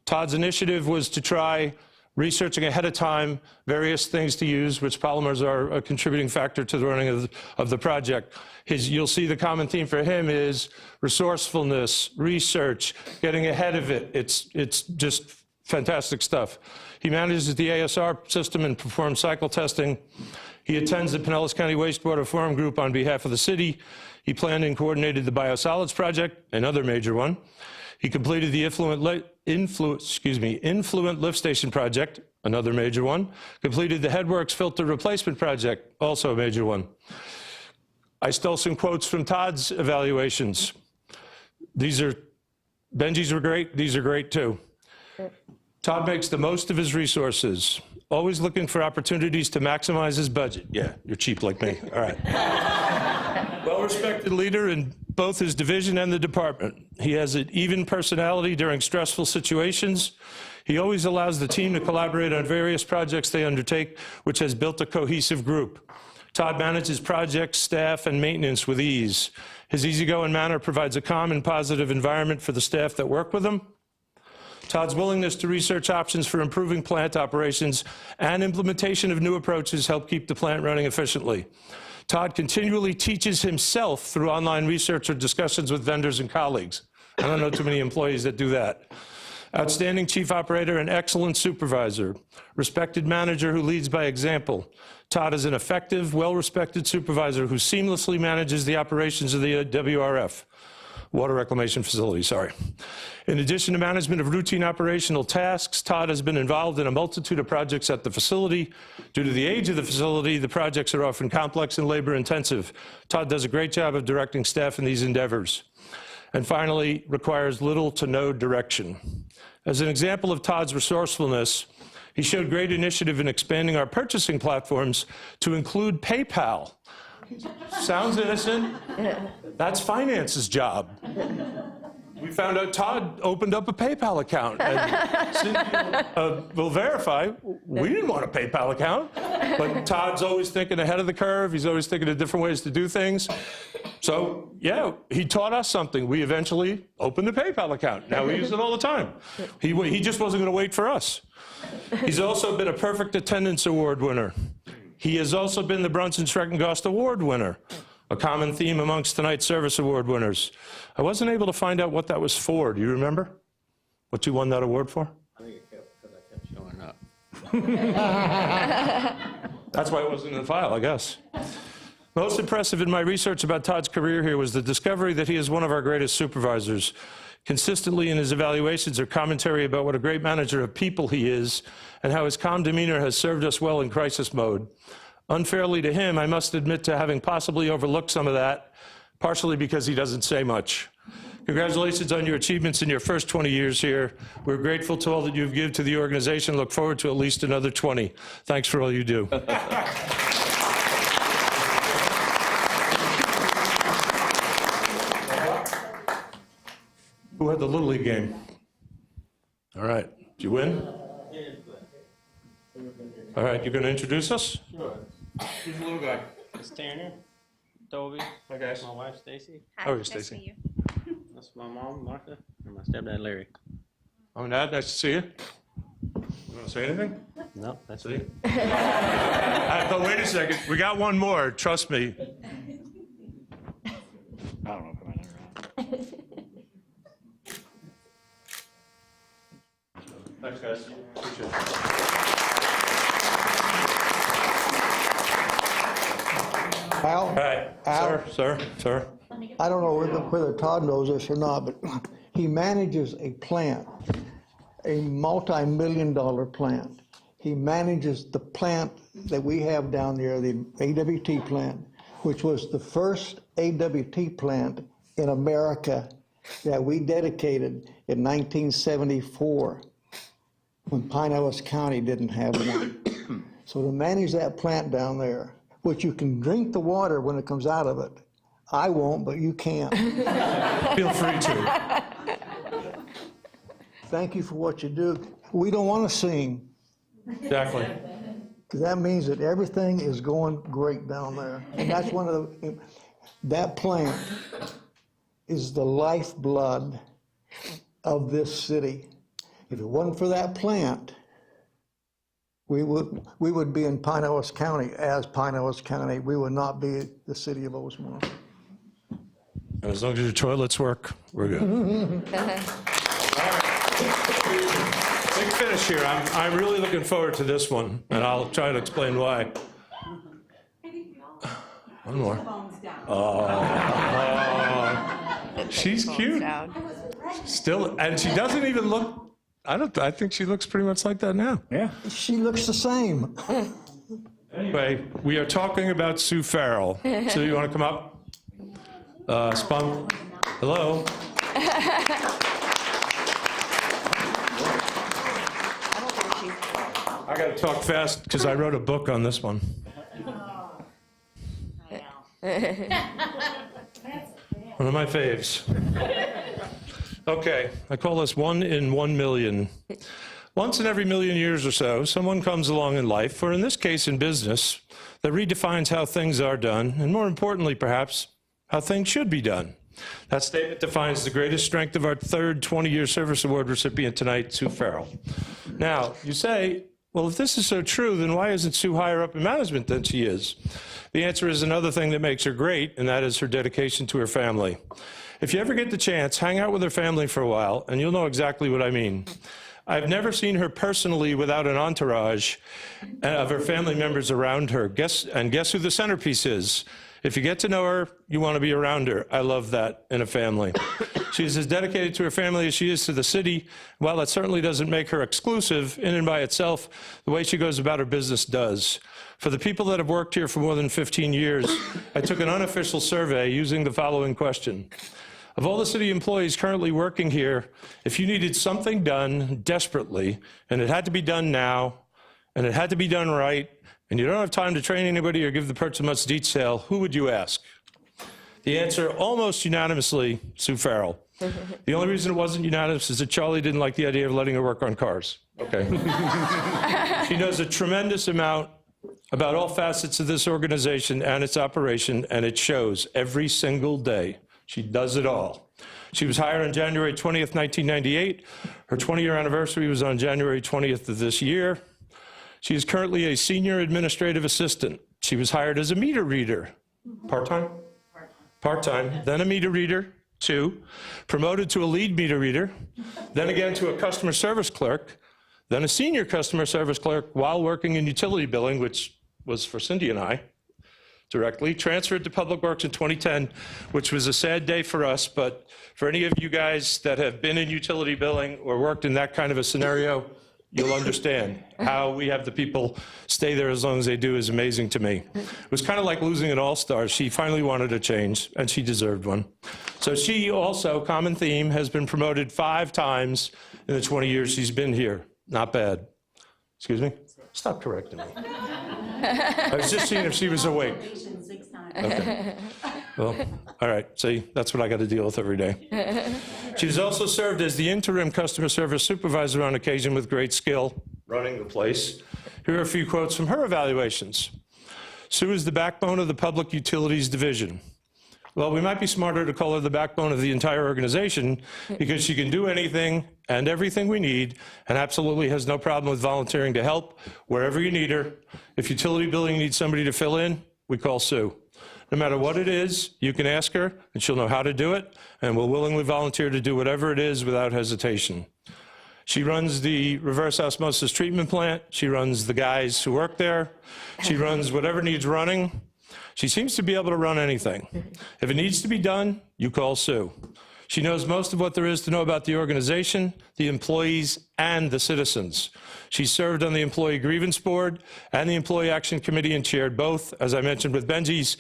Todd's initiative was to try researching ahead of time various things to use, which polymers are a contributing factor to the running of the project. You'll see the common theme for him is resourcefulness, research, getting ahead of it. It's just fantastic stuff. He manages the ASR system and performs cycle testing. He attends the Pinellas County Wastewater Forum Group on behalf of the city. He planned and coordinated the biosolids project, another major one. He completed the influent lift station project, another major one. Completed the headworks filter replacement project, also a major one. I stole some quotes from Todd's evaluations. Benji's were great, these are great too. Todd makes the most of his resources, always looking for opportunities to maximize his budget. Yeah, you're cheap like me, all right. Well-respected leader in both his division and the department. He has an even personality during stressful situations. He always allows the team to collaborate on various projects they undertake, which has built a cohesive group. Todd manages projects, staff, and maintenance with ease. His easygoing manner provides a calm and positive environment for the staff that work with him. Todd's willingness to research options for improving plant operations and implementation of new approaches help keep the plant running efficiently. Todd continually teaches himself through online research or discussions with vendors and colleagues. I don't know too many employees that do that. Outstanding chief operator and excellent supervisor. Respected manager who leads by example. Todd is an effective, well-respected supervisor who seamlessly manages the operations of the WRF. Water Reclamation Facility, sorry. In addition to management of routine operational tasks, Todd has been involved in a multitude of projects at the facility. Due to the age of the facility, the projects are often complex and labor-intensive. Todd does a great job of directing staff in these endeavors. And finally, requires little to no direction. As an example of Todd's resourcefulness, he showed great initiative in expanding our purchasing platforms to include PayPal. Sounds innocent. That's finance's job. We found out Todd opened up a PayPal account. And Cynthia will verify, we didn't want a PayPal account. But Todd's always thinking ahead of the curve. He's always thinking of different ways to do things. So, yeah, he taught us something. We eventually opened a PayPal account. Now we use it all the time. He just wasn't going to wait for us. He's also been a perfect attendance award winner. He has also been the Brunson Schreckengost Award winner, a common theme amongst tonight's service award winners. I wasn't able to find out what that was for. Do you remember what you won that award for? I think it kept, because I kept showing up. That's why it wasn't in the file, I guess. Most impressive in my research about Todd's career here was the discovery that he is one of our greatest supervisors. Consistently in his evaluations or commentary about what a great manager of people he is and how his calm demeanor has served us well in crisis mode. Unfairly to him, I must admit to having possibly overlooked some of that, partially because he doesn't say much. Congratulations on your achievements in your first 20 years here. We're grateful to all that you've given to the organization. Look forward to at least another 20. Thanks for all you do. Who had the Little League game? All right. Did you win? All right. You're going to introduce us? Sure. Who's the little guy? It's Tanner, Toby. Hi, guys. My wife, Stacy. How are you, Stacy? That's my mom, Martha, and my stepdad, Larry. Oh, Dad, nice to see you. You want to say anything? No, that's See? it. But wait a second. We got one more. Trust me. I don't know if I'm ever. Thanks, guys. Appreciate it. Al? All right. Al? Sir. I don't know whether Todd knows this or not, but he manages a plant, a multi-million-dollar plant. He manages the plant that we have down there, the AWT plant, which was the first AWT plant in America that we dedicated in 1974 when Pinellas County didn't have one. So to manage that plant down there, which you can drink the water when it comes out of it. I won't, but you can. Feel free to. Thank you for what you do. We don't want to sing, Exactly. because that means that everything is going great down there. And that's one of the, that plant is the lifeblood of this city. If it wasn't for that plant, We would be in Pinellas County as Pinellas County. We would not be the city of Oldsmar. As long as your toilets work, we're good. Big finish here. I'm really looking forward to this one, and I'll try to explain why. One more. Oh, she's cute. Still, and she doesn't even look. I think she looks pretty much like that now. Yeah. She looks the same. Anyway, we are talking about Sue Farrell. Sue, you want to come up? Spunk. Hello. I got to talk fast because I wrote a book on this one. One of my faves. Okay, I call this 1 in 1 million. Once in every million years or so, someone comes along in life, or in this case in business, that redefines how things are done, and more importantly, perhaps, how things should be done. That statement defines the greatest strength of our third 20-year service award recipient tonight, Sue Farrell. Now, you say, well, if this is so true, then why isn't Sue higher up in management than she is? The answer is another thing that makes her great, and that is her dedication to her family. If you ever get the chance, hang out with her family for a while, and you'll know exactly what I mean. I've never seen her personally without an entourage of her family members around her. Guess who the centerpiece is? If you get to know her, you want to be around her. I love that in a family. She is as dedicated to her family as she is to the city. While that certainly doesn't make her exclusive in and by itself, the way she goes about her business does. For the people that have worked here for more than 15 years, I took an unofficial survey using the following question. Of all the city employees currently working here, if you needed something done desperately, and it had to be done now, and it had to be done right, and you don't have time to train anybody or give the person much detail, who would you ask? The answer, almost unanimously, Sue Farrell. The only reason it wasn't unanimous is that Charlie didn't like the idea of letting her work on cars. Okay. She knows a tremendous amount about all facets of this organization and its operation, and it shows every single day. She does it all. She was hired on January 20th, 1998. Her 20-year anniversary was on January 20th of this year. She is currently a senior administrative assistant. She was hired as a meter reader. Part-time? Part-time. Then a meter reader, 2. Promoted to a lead meter reader. Then again to a customer service clerk. Then a senior customer service clerk while working in utility billing, which was for Cindy and I. Directly, transferred to Public Works in 2010, which was a sad day for us, but for any of you guys that have been in utility billing or worked in that kind of a scenario, you'll understand how we have the people stay there as long as they do is amazing to me. It was kind of like losing an all-star. She finally wanted a change, and she deserved one. So she also, common theme, has been promoted 5 times in the 20 years she's been here. Not bad. Excuse me? Stop correcting me. I was just seeing if she was awake. Okay. Well, all right. See, that's what I got to deal with every day. She's also served as the interim customer service supervisor on occasion with great skill, running the place. Here are a few quotes from her evaluations. Sue is the backbone of the Public Utilities Division. Well, we might be smarter to call her the backbone of the entire organization because she can do anything and everything we need and absolutely has no problem with volunteering to help wherever you need her. If utility billing needs somebody to fill in, we call Sue. No matter what it is, you can ask her and she'll know how to do it and will willingly volunteer to do whatever it is without hesitation. She runs the reverse osmosis treatment plant. She runs the guys who work there. She runs whatever needs running. She seems to be able to run anything. If it needs to be done, you call Sue. She knows most of what there is to know about the organization, the employees, and the citizens. She served on the Employee Grievance Board and the Employee Action Committee and chaired both. As I mentioned with Benji's,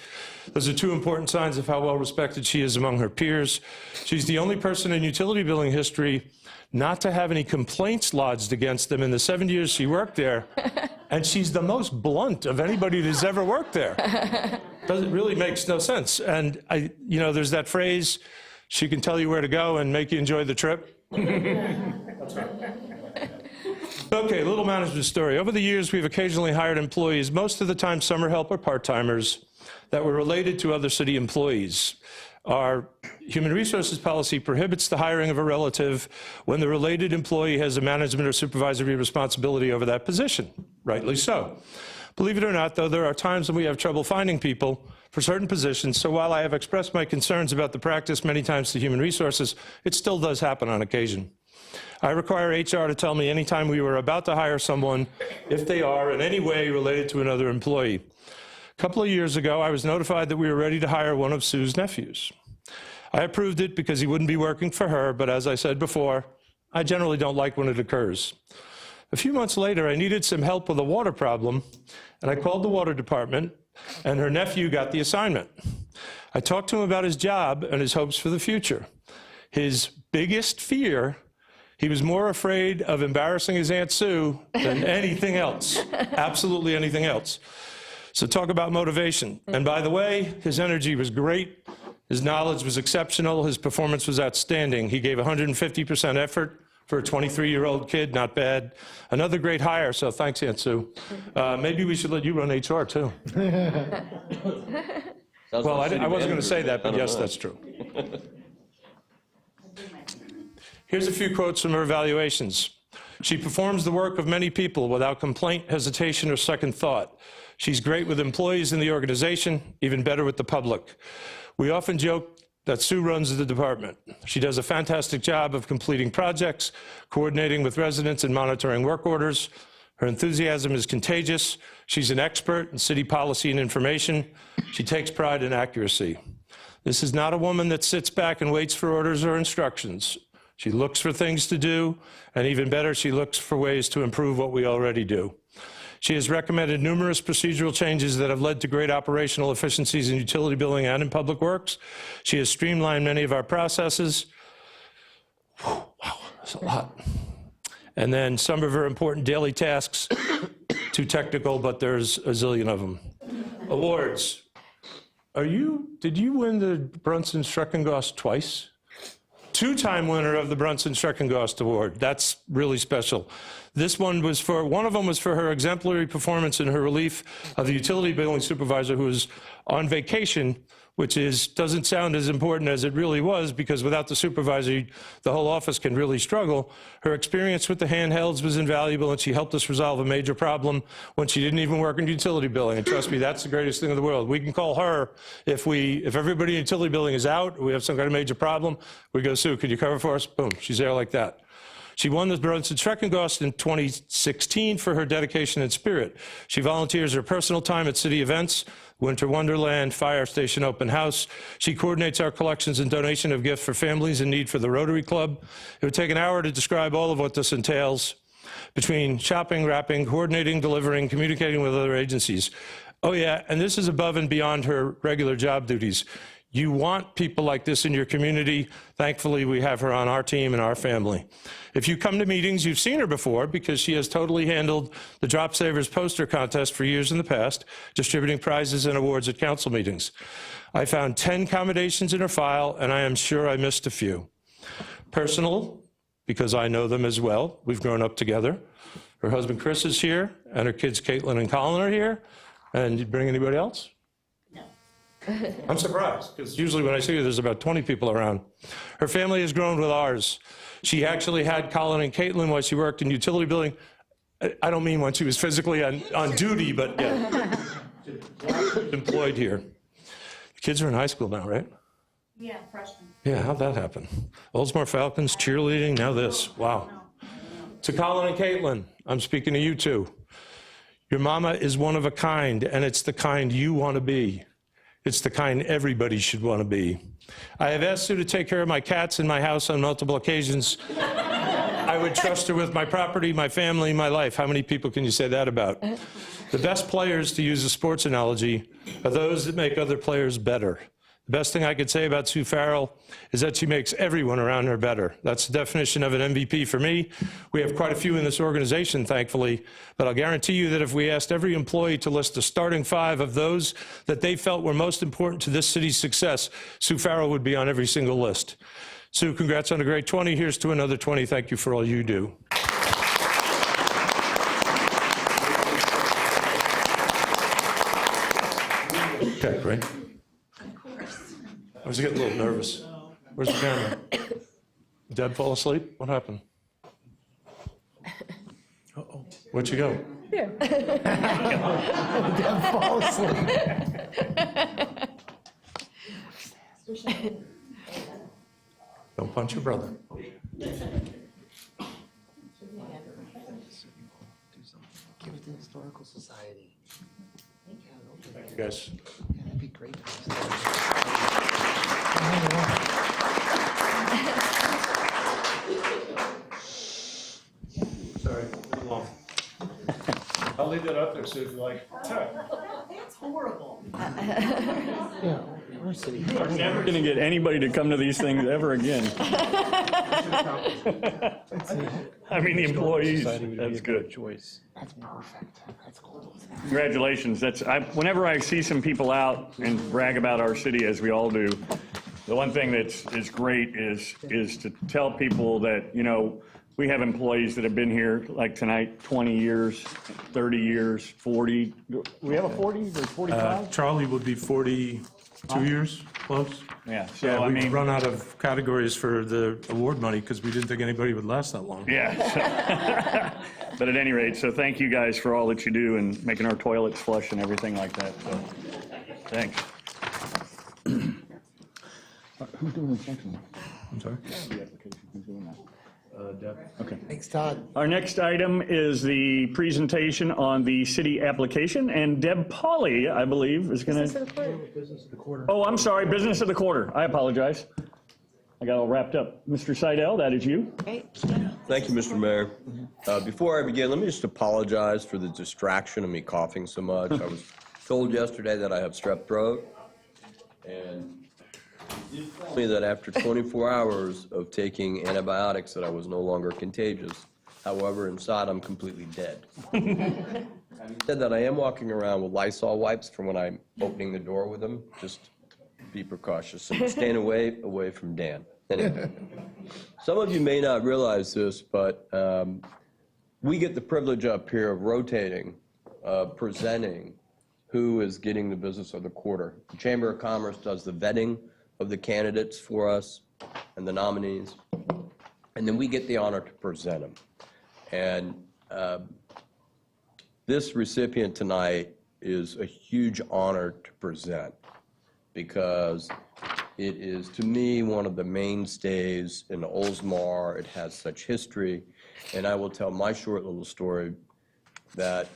those are 2 important signs of how well respected she is among her peers. She's the only person in utility billing history not to have any complaints lodged against them in the 7 years she worked there. And she's the most blunt of anybody who's ever worked there. It really makes no sense. And there's that phrase, she can tell you where to go and make you enjoy the trip. That's right. Okay, a little management story. Over the years, we've occasionally hired employees, most of the time summer help or part-timers, that were related to other city employees. Our human resources policy prohibits the hiring of a relative when the related employee has a management or supervisory responsibility over that position. Rightly so. Believe it or not, though, there are times when we have trouble finding people for certain positions, so while I have expressed my concerns about the practice many times to human resources, it still does happen on occasion. I require HR to tell me anytime we were about to hire someone if they are in any way related to another employee. A couple of years ago, I was notified that we were ready to hire one of Sue's nephews. I approved it because he wouldn't be working for her, but as I said before, I generally don't like when it occurs. A few months later, I needed some help with a water problem, and I called the water department, and her nephew got the assignment. I talked to him about his job and his hopes for the future. His biggest fear, he was more afraid of embarrassing his Aunt Sue than anything else, absolutely anything else. So talk about motivation. And by the way, his energy was great, his knowledge was exceptional, his performance was outstanding. He gave 150% effort for a 23-year-old kid, not bad. Another great hire, so thanks, Aunt Sue. Maybe we should let you run HR, too. Well, I wasn't going to say that, but yes, that's true. Here's a few quotes from her evaluations. She performs the work of many people without complaint, hesitation, or second thought. She's great with employees in the organization, even better with the public. We often joke that Sue runs the department. She does a fantastic job of completing projects, coordinating with residents, and monitoring work orders. Her enthusiasm is contagious. She's an expert in city policy and information. She takes pride in accuracy. This is not a woman that sits back and waits for orders or instructions. She looks for things to do, and even better, she looks for ways to improve what we already do. She has recommended numerous procedural changes that have led to great operational efficiencies in utility billing and in public works. She has streamlined many of our processes. Wow, that's a lot. And then some of her important daily tasks, too technical, but there's a zillion of them. Awards. Did you win the Brunson-Streckengost twice? Two-time winner of the Brunson-Streckengost Award. That's really special. One of them was for her exemplary performance in her relief of the utility billing supervisor who was on vacation, which doesn't sound as important as it really was, because without the supervisor, the whole office can really struggle. Her experience with the handhelds was invaluable, and she helped us resolve a major problem when she didn't even work in utility billing. And trust me, that's the greatest thing in the world. We can call her if everybody in utility billing is out, or we have some kind of major problem, we go, Sue, could you cover for us? Boom, she's there like that. She won the Brunson-Streckengost in 2016 for her dedication and spirit. She volunteers her personal time at city events, Winter Wonderland, Fire Station Open House. She coordinates our collections and donation of gifts for families in need for the Rotary Club. It would take an hour to describe all of what this entails, between shopping, wrapping, coordinating, delivering, communicating with other agencies. Oh yeah, and this is above and beyond her regular job duties. You want people like this in your community. Thankfully, we have her on our team and our family. If you come to meetings, you've seen her before, because she has totally handled the Drop Savers poster contest for years in the past, distributing prizes and awards at council meetings. I found 10 commendations in her file, and I am sure I missed a few. Personal, because I know them as well. We've grown up together. Her husband, Chris, is here, and her kids, Caitlin and Colin, are here. And did you bring anybody else? I'm surprised, because usually when I see her, there's about 20 people around. Her family has grown with ours. She actually had Colin and Caitlin while she worked in utility billing. I don't mean when she was physically on duty, but yeah, employed here. The kids are in high school now, right? Yeah, freshman. Yeah, how'd that happen? Oldsmar Falcons, cheerleading, now this. Wow. To Colin and Caitlin, I'm speaking to you two. Your mama is one of a kind, and it's the kind you want to be. It's the kind everybody should want to be. I have asked Sue to take care of my cats in my house on multiple occasions. I would trust her with my property, my family, my life. How many people can you say that about? The best players, to use a sports analogy, are those that make other players better. The best thing I could say about Sue Farrell is that she makes everyone around her better. That's the definition of an MVP for me. We have quite a few in this organization, thankfully, but I'll guarantee you that if we asked every employee to list the starting 5 of those that they felt were most important to this city's success, Sue Farrell would be on every single list. Sue, congrats on a great 20. Here's to another 20. Thank you for all you do. Okay, great. I was getting a little nervous. Where's the camera? Deb fall asleep? What happened? Uh-oh. Where'd she go? Here. Deb fall asleep. Don't punch your brother. Give it to the Historical Society. Thank you, guys. That'd be great. Sorry, a little long. I'll leave that up there so if you like. That's horrible. Yeah, we're city. We're never going to get anybody to come to these things ever again. I mean, the employees, that's good. Choice. That's perfect. That's cool. Congratulations. Whenever I see some people out and brag about our city, as we all do, the one thing is great is to tell people that, you know, we have employees that have been here, like tonight, 20 years, 30 years, 40. We have a 40 or 45? Charlie would be 42 years, close. Yeah, so Yeah, I we mean, run out of categories for the award money because we didn't think anybody would last that long. yeah. But at any rate, so thank you guys for all that you do and making our toilets flush and everything like that. So, thanks. Who's doing the next one? I'm sorry? The application, who's doing that? Deb. Okay. Thanks, Todd. Our next item is the presentation on the city application, and Deb Pauley, I believe, is going to... Business of the quarter. Oh, I'm sorry, business of the quarter. I apologize. I got all wrapped up. Mr. Seidel, that is you. Thank you, Mr. Mayor. Before I begin, let me just apologize for the distraction of me coughing so much. I was told yesterday that I have strep throat, and you did tell me that after 24 hours of taking antibiotics that I was no longer contagious. However, inside I'm completely dead. Having said that, I am walking around with Lysol wipes from when I'm opening the door with them. Just be precautious and staying away from Dan. Anyway, some of you may not realize this, but we get the privilege up here of rotating, presenting who is getting the business of the quarter. The Chamber of Commerce does the vetting of the candidates for us and the nominees, and then we get the honor to present them. And this recipient tonight is a huge honor to present because it is, to me, one of the mainstays in Oldsmar. It has such history, and I will tell my short little story that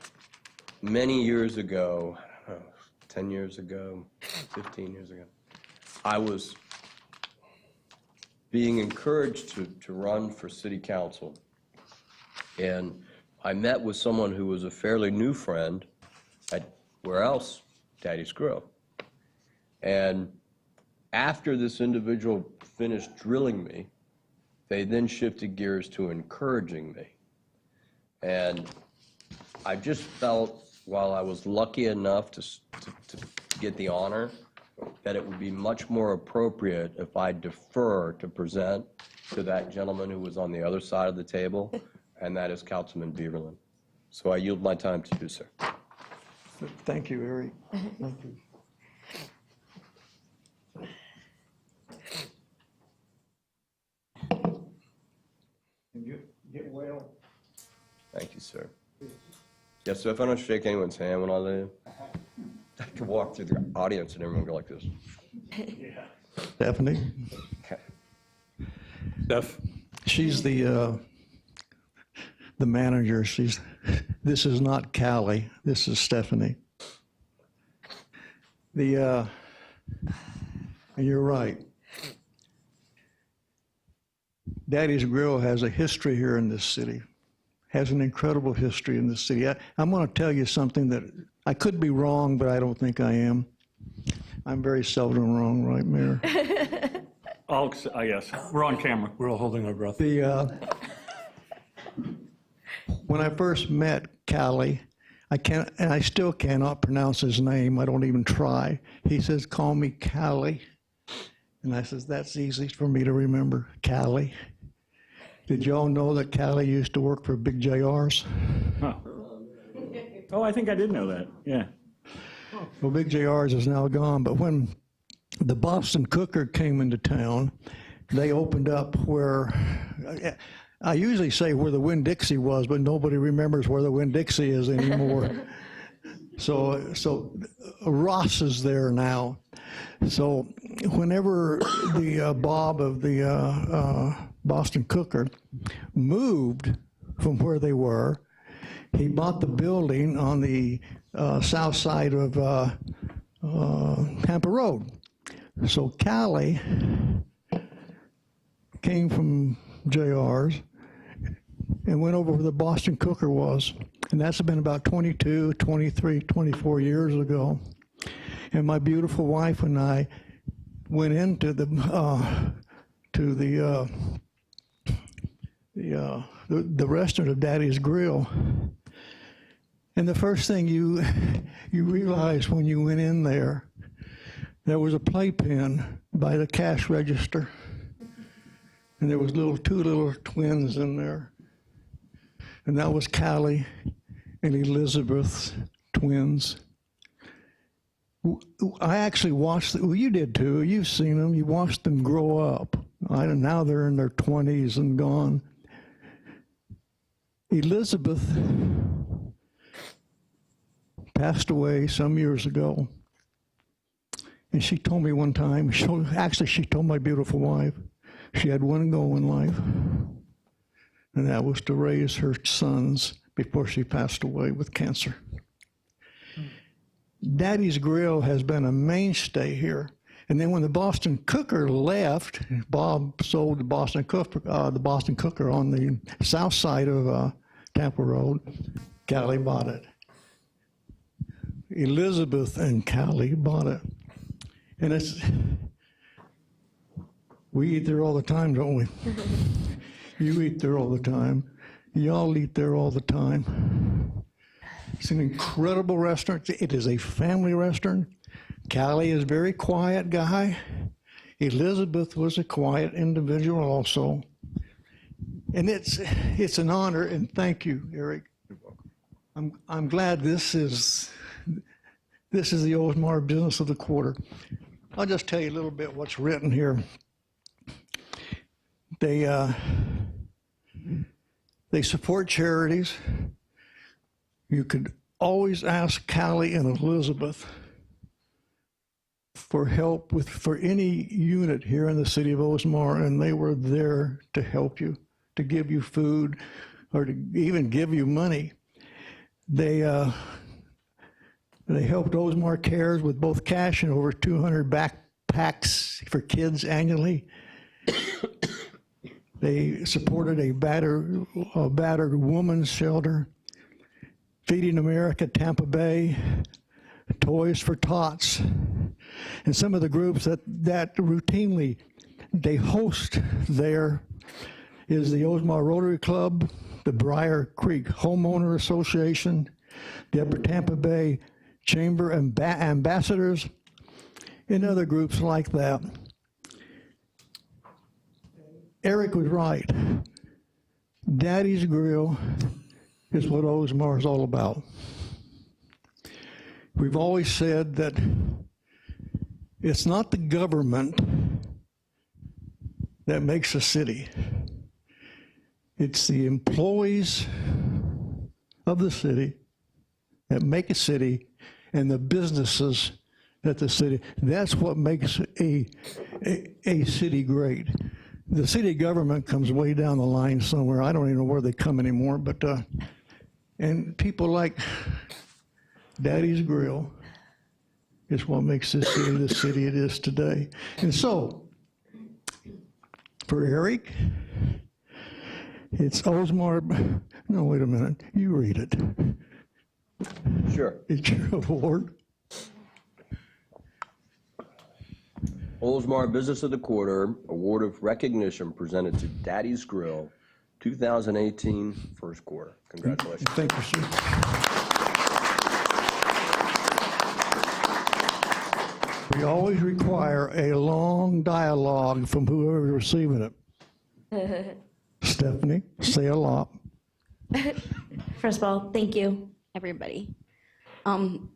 many years ago, I don't know, 10 years ago, 15 years ago, I was being encouraged to run for city council, and I met with someone who was a fairly new friend at, where else? Daddy's Grill. And after this individual finished drilling me, they then shifted gears to encouraging me. And I just felt, while I was lucky enough to get the honor, that it would be much more appropriate if I defer to present to that gentleman who was on the other side of the table, and that is Councilman Beaverland. So I yield my time to you, sir. Thank you, Eric. Thank you. Can you get well? Thank you, sir. Yes, so if I don't shake anyone's hand when I leave, I could walk through the audience and everyone would go like this. Yeah. Stephanie? Okay. Steph? She's the manager. This is not Callie, this is Stephanie. And you're right. Daddy's Grill has a history here in this city, has an incredible history in this city. I'm going to tell you something that I could be wrong, but I don't think I am. I'm very seldom wrong, right, Mayor? Yes, we're on camera. We're all holding our breath. When I first met Callie, I still cannot pronounce his name. I don't even try. He says, "Call me Callie." And I says, "That's easy for me to remember, Callie." Did y'all know that Callie used to work for Big JR's? Huh. Oh, I think I did know that, yeah. Well, Big JR's is now gone, but when the Boston Cooker came into town, they opened up where, I usually say where the Winn-Dixie was, but nobody remembers where the Winn-Dixie is anymore. So Ross is there now. So whenever the Bob of the Boston Cooker moved from where they were, he bought the building on the south side of Tampa Road. So Callie came from JR's and went over where the Boston Cooker was. And that's been about 22, 23, 24 years ago. And my beautiful wife and I went into the restaurant of Daddy's Grill. And the first thing you realize when you went in there was a playpen by the cash register. And there was two little twins in there. And that was Callie and Elizabeth's twins. I actually watched, well, you did too, you've seen them, you watched them grow up. Now they're in their 20s and gone. Elizabeth passed away some years ago. And she told me one time, she told my beautiful wife, she had one goal in life, and that was to raise her sons before she passed away with cancer. Daddy's Grill has been a mainstay here. And then when the Boston Cooker left, Bob sold the Boston Cooker on the south side of Tampa Road. Callie bought it. Elizabeth and Callie bought it. And we eat there all the time, don't we? You eat there all the time. Y'all eat there all the time. It's an incredible restaurant. It is a family restaurant. Callie is a very quiet guy. Elizabeth was a quiet individual also. And it's an honor, and thank you, Eric. I'm glad this is the Oldsmar Business of the Quarter. I'll just tell you a little bit what's written here. They support charities. You could always ask Callie and Elizabeth for help for any unit here in the city of Oldsmar, and they were there to help you, to give you food, or to even give you money. They helped Oldsmar Cares with both cash and over 200 backpacks for kids annually. They supported a battered woman's shelter, Feeding America Tampa Bay, Toys for Tots, and some of the groups that routinely they host there is the Oldsmar Rotary Club, the Briar Creek Homeowner Association, the Upper Tampa Bay Chamber Ambassadors, and other groups like that. Eric was right. Daddy's Grill is what Oldsmar is all about. We've always said that it's not the government that makes a city. It's the employees of the city that make a city, and the businesses that the city, that's what makes a city great. The city government comes way down the line somewhere. I don't even know where they come anymore, but, and people like Daddy's Grill is what makes this city the city it is today. And so, for Eric, it's Oldsmar, no, wait a minute, you read it. Sure. It's your award. Oldsmar Business of the Quarter Award of Recognition presented to Daddy's Grill, 2018 first quarter. Congratulations. Thank you, sir. We always require a long dialogue from whoever is receiving it. Stephanie, say a lot. First of all, thank you, everybody. When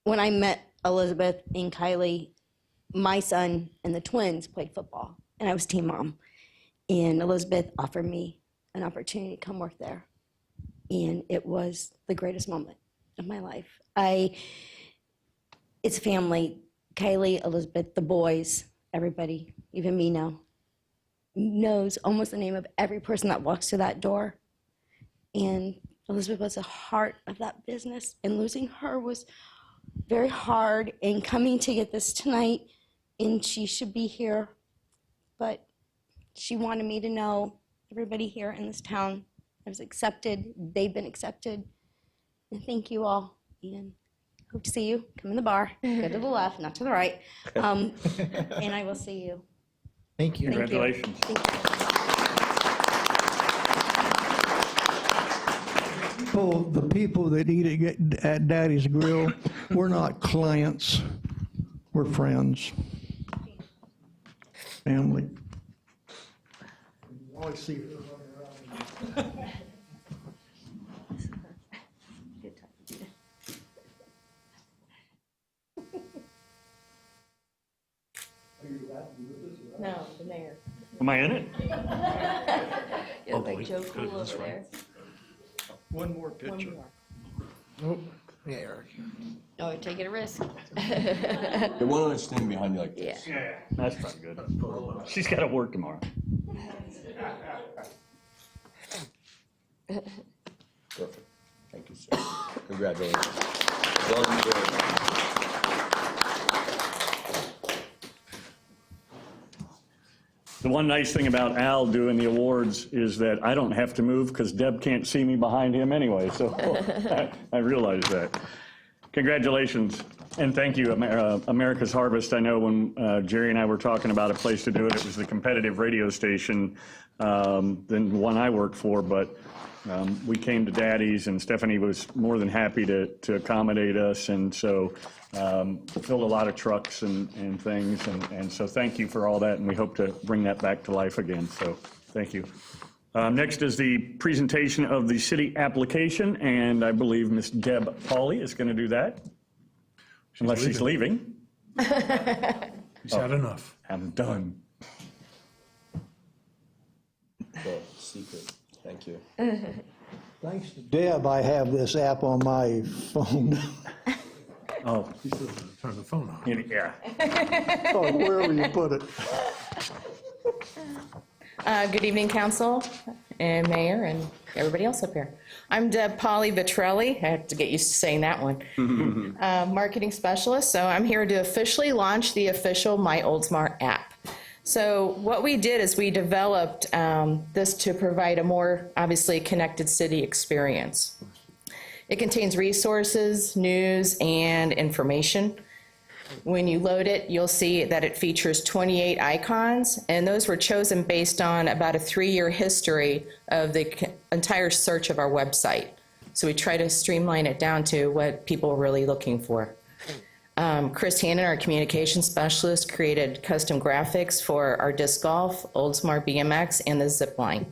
I met Elizabeth and Kylie, my son and the twins played football, and I was team mom. And Elizabeth offered me an opportunity to come work there. And it was the greatest moment of my life. It's family. Kaylee, Elizabeth, the boys, everybody, even me now, knows almost the name of every person that walks through that door. And Elizabeth was the heart of that business, and losing her was very hard. And coming to get this tonight, and she should be here, but she wanted me to know everybody here in this town was accepted. They've been accepted. And thank you all. And hope to see you. Come in the bar. Go to the left, not to the right. And I will see you. Thank you. Congratulations. The people that eat at Daddy's Grill, we're not clients, we're friends. Family. You always see her running around. No, the mayor. Am I in it? Yeah, like Joe Cool over there. One more picture. Nope. Yeah, Eric. Oh, you're taking a risk. They won't let us stand behind you like this. Yeah. That's probably good. She's got to work tomorrow. Perfect. Thank you, sir. Congratulations. Well deserved. The one nice thing about Al doing the awards is that I don't have to move because Deb can't see me behind him anyway, so I realize that. Congratulations, and thank you, America's Harvest. I know when Jerry and I were talking about a place to do it, it was the competitive radio station, than the one I work for, but we came to Daddy's, and Stephanie was more than happy to accommodate us, and so filled a lot of trucks and things, and so thank you for all that, and we hope to bring that back to life again, so thank you. Next is the presentation of the city application, and I believe Ms. Deb Pauley is going to do that, unless she's leaving. He's had enough. I'm done. Well, secret. Thank you. Thanks to Deb, I have this app on my phone. Oh, He still doesn't turn the phone on. yeah. Or wherever you put it. Good evening, council and mayor and everybody else up here. I'm Deb Polly Vitrelli. I have to get used to saying that one. Marketing specialist. So I'm here to officially launch the official My Oldsmar app. So what we did is we developed this to provide a more obviously connected city experience. It contains resources, news, and information. When you load it, you'll see that it features 28 icons, and those were chosen based on about a 3-year history of the entire search of our website. So we try to streamline it down to what people are really looking for. Chris Hannon, our communication specialist, created custom graphics for our disc golf, Oldsmar BMX, and the zip line.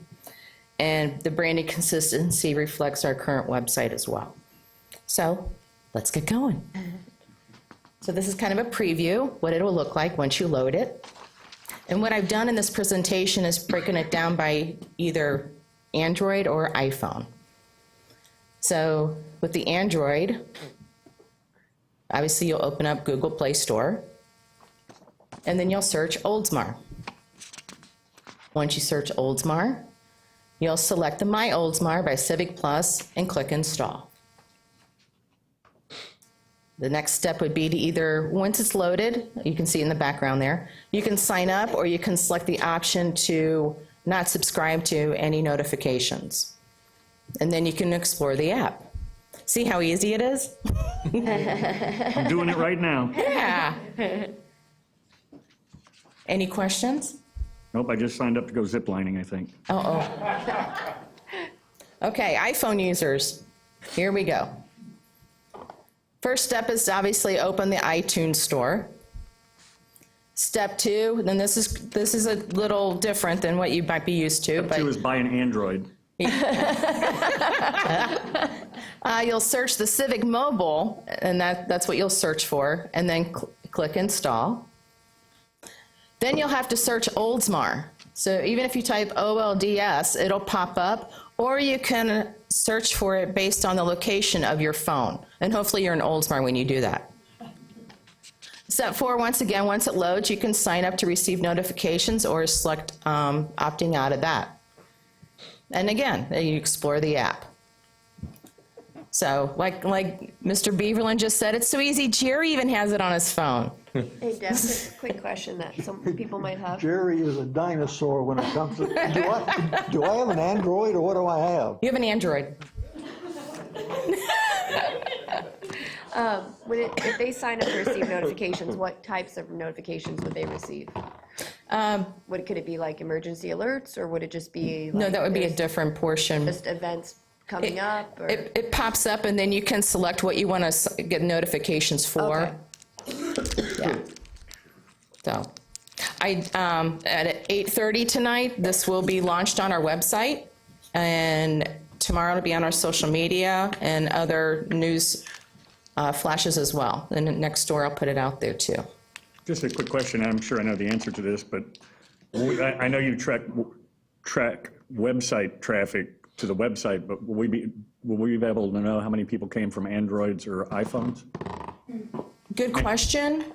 And the branding consistency reflects our current website as well. So let's get going. So this is kind of a preview, what it will look like once you load it. And what I've done in this presentation is breaking it down by either Android or iPhone. So with the Android, obviously you'll open up Google Play Store, and then you'll search Oldsmar. Once you search Oldsmar, you'll select the My Oldsmar by Civic Plus and click Install. The next step would be to either, once it's loaded, you can see in the background there, you can sign up or you can select the option to not subscribe to any notifications. And then you can explore the app. See how easy it is? I'm doing it right now. Yeah. Any questions? Nope, I just signed up to go ziplining, I think. Okay, iPhone users, here we go. First step is to obviously open the iTunes store. Step 2, then this is a little different than what you might be used to. Step 2 is buy an Android. You'll search the Civic Mobile, and that's what you'll search for, and then click Install. Then you'll have to search Oldsmar. So even if you type OLDS, it'll pop up, or you can search for it based on the location of your phone. And hopefully you're in Oldsmar when you do that. Step 4, once again, once it loads, you can sign up to receive notifications or select opting out of that. And again, you explore the app. So like Mr. Beaverland just said, it's so easy, Jerry even has it on his phone. Hey, Deb, quick question that some people might have. Jerry is a dinosaur when it comes to, do I have an Android or what do I have? You have an Android. If they sign up to receive notifications, what types of notifications would they receive? Could it be like emergency alerts, or would it just be? No, like that would be a there's different portion. Just events coming up? Or? It pops up, and then you can select what you want to get notifications for. Okay. Yeah. So, at 8:30 tonight, this will be launched on our website, and tomorrow it'll be on our social media and other news flashes as well. And next door, I'll put it out there too. Just a quick question, I'm sure I know the answer to this, but I know you track website traffic to the website, but will we be able to know how many people came from Androids or iPhones? Good question.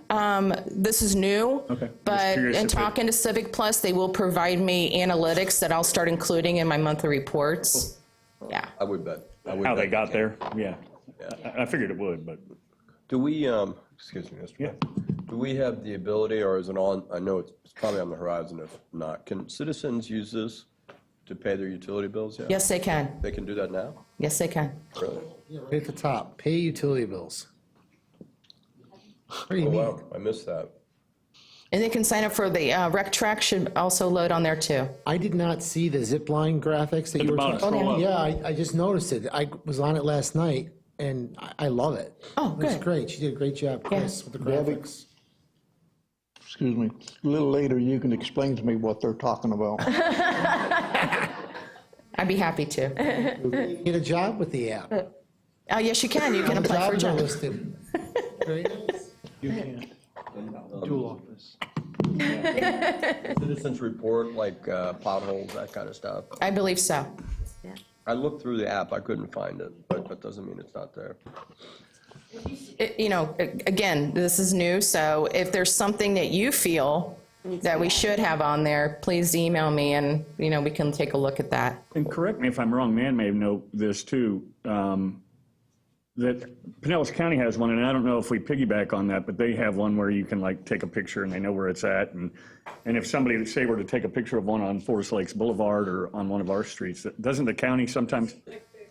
This is new. Okay. But curious in if it- talking to Civic Plus, they will provide me analytics that I'll start including in my monthly reports. Yeah. I would bet. How they got there? Yeah. I figured it would, but. Do we, excuse me, Mr. Mayor. Do we have the ability, or is it on, I know it's probably on the horizon if not, can citizens use this to pay their utility bills yet? Yes, they can. They can do that now? Yes, they can. Really? Right at the top, pay utility bills. What do you Oh, mean? wow, I missed that. And they can sign up for the rec track should also load on there too. I did not see the zip line graphics that At you the were bottom, talking scroll about. up. Yeah, I just noticed it. I was on it last night, and I love it. Oh, It's good. great. She did a great job, Chris, with the Debbie? graphics. Excuse me, a little later you can explain to me what they're talking about. I'd be happy to. Get a job with the app. Oh, yes, you can. You can apply for a Jobs are job. listed. Very nice. You can't. Dual office. Citizens report, like potholes, that kind of stuff. I believe so. I looked through the app, I couldn't find it, but that doesn't mean it's not there. Again, this is new, so if there's something that you feel that we should have on there, please email me and, we can take a look at that. And correct me if I'm wrong, man may know this too, that Pinellas County has one, and I don't know if we piggyback on that, but they have one where you can like take a picture and they know where it's at. And if somebody, say, were to take a picture of one on Forest Lakes Boulevard or on one of our streets, doesn't the county sometimes?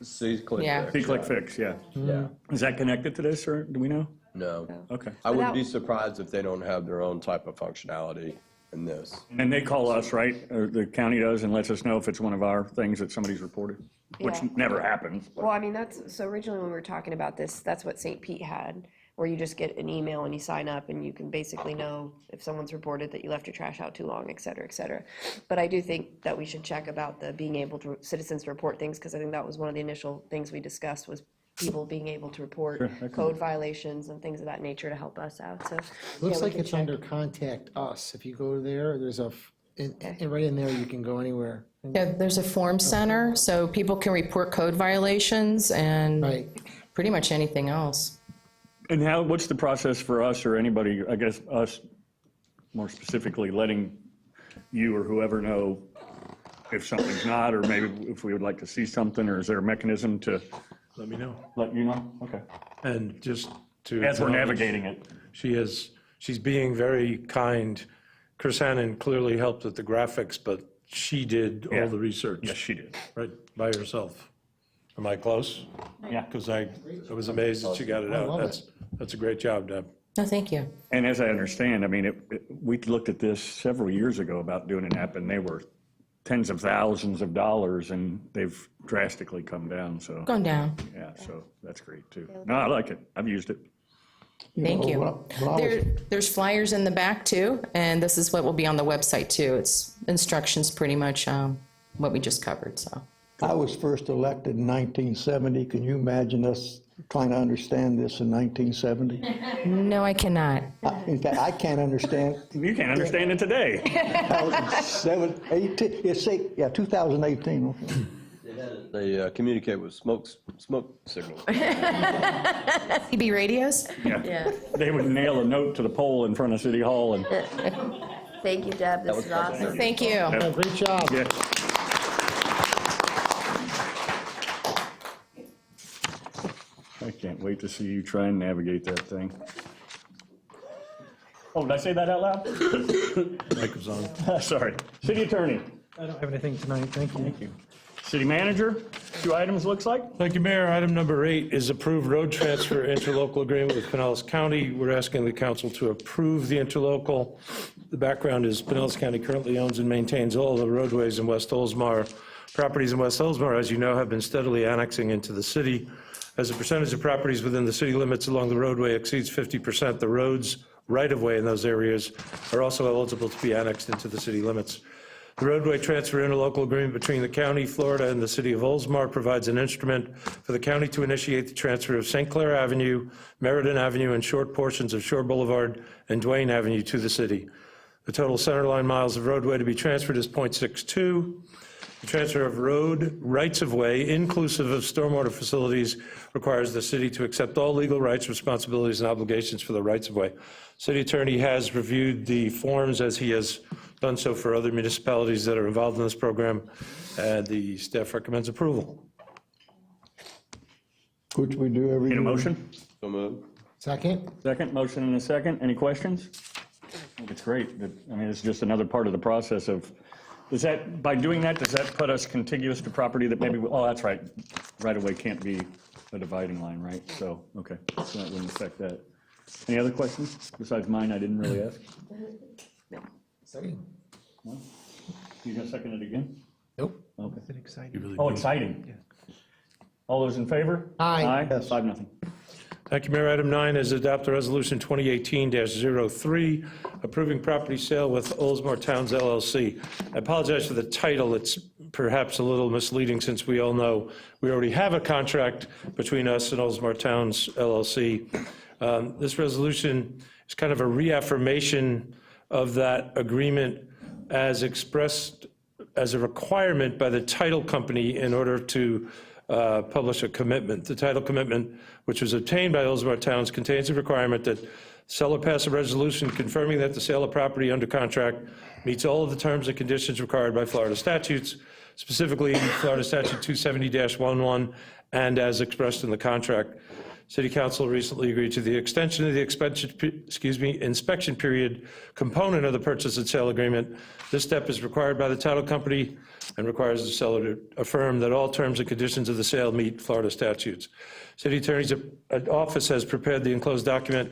See, click Yeah. there. See, click, fix, yeah. Yeah, Is that connected to this, or do we know? no. Okay. I would be surprised if they don't have their own type of functionality in this. And they call us, right? Or the county does, and lets us know if it's one of our things that somebody's reported, which Yeah. never happens. Well, I mean, so originally when we were talking about this, that's what St. Pete had, where you just get an email and you sign up and you can basically know if someone's reported that you left your trash out too long, et cetera, et cetera. But I do think that we should check about the being able to, citizens to report things, because I think that was one of the initial things we discussed, was people being able to report code violations and things of that nature to help us out, so. Looks we like can it's check. under contact us. If you go there, there's right in there, you can go anywhere. Yeah, there's a form center, so people can report code violations and Right. pretty much anything else. And what's the process for us or anybody, I guess us more specifically, letting you or whoever know if something's not, or maybe if we would like to see something, or is there a mechanism to Let me know. let you know? Okay. And just to. As we're acknowledge, navigating it. She's being very kind. Chris Hannon clearly helped with the graphics, but she did Yeah. all the research. Yes, she did. Right, by herself. Am I close? Yeah. Because I was amazed that she got it I out. love That's a great job, Deb. No, thank you. And as I understand, I mean, we looked at this several years ago about doing an app, and they were tens of thousands of dollars, and they've drastically come down, so. Gone down. Yeah, so that's great too. No, I like it. I've used it. Thank you. When I was- There's flyers in the back too, and this is what will be on the website too. It's instructions, pretty much what we just covered, so. I was first elected in 1970. Can you imagine us trying to understand this in 1970? No, I cannot. In fact, I can't understand. You can't understand it today. 2018. Okay. They communicate with smoke signals. CB radios? Yeah. They would nail a note to the pole in front of City Hall and. Thank you, Deb. This is awesome. Thank you. Yeah, great job. Yeah. I can't wait to see you try and navigate that thing. Oh, did I say that out loud? Mic was on. Sorry. City Attorney. I don't have anything tonight, thank you. Thank you. City Manager, 2 items looks like. Thank you, Mayor. Item number 8 is approved road transfer interlocal agreement with Pinellas County. We're asking the council to approve the interlocal. The background is Pinellas County currently owns and maintains all the roadways in West Oldsmar. Properties in West Oldsmar, as you know, have been steadily annexing into the city. As a percentage of properties within the city limits along the roadway exceeds 50%, the roads right-of-way in those areas are also eligible to be annexed into the city limits. The roadway transfer interlocal agreement between the county, Florida, and the city of Oldsmar provides an instrument for the county to initiate the transfer of St. Clair Avenue, Meriden Avenue, and short portions of Shore Boulevard and Duane Avenue to the city. The total centerline miles of roadway to be transferred is .62. The transfer of road rights-of-way, inclusive of stormwater facilities, requires the city to accept all legal rights, responsibilities, and obligations for the rights-of-way. City Attorney has reviewed the forms, as he has done so for other municipalities that are involved in this program, and the staff recommends approval. Which we do every Need a year. motion? So moved. Second? Second, motion and a second. Any questions? I think it's great. I mean, it's just another part of the process of, does that, by doing that, does that put us contiguous to property that maybe, oh, that's right. Right away can't be a dividing line, right? So, okay, so that wouldn't affect that. Any other questions besides mine I didn't really ask? Second? No? You gonna second it again? Nope. Okay. Is it exciting? Oh, exciting. All those in favor? Aye. Aye, 5-0. Thank you, Mayor. Item 9 is adopt a resolution 2018-03, approving property sale with Oldsmar Towns LLC. I apologize for the title. It's perhaps a little misleading since we all know we already have a contract between us and Oldsmar Towns LLC. This resolution is kind of a reaffirmation of that agreement as expressed as a requirement by the title company in order to publish a commitment. The title commitment, which was obtained by Oldsmar Towns, contains a requirement that seller pass a resolution confirming that the sale of property under contract meets all of the terms and conditions required by Florida statutes, specifically Florida Statute 270-11, and as expressed in the contract. City Council recently agreed to the extension of the inspection period component of the purchase and sale agreement. This step is required by the title company and requires the seller to affirm that all terms and conditions of the sale meet Florida statutes. City Attorney's office has prepared the enclosed document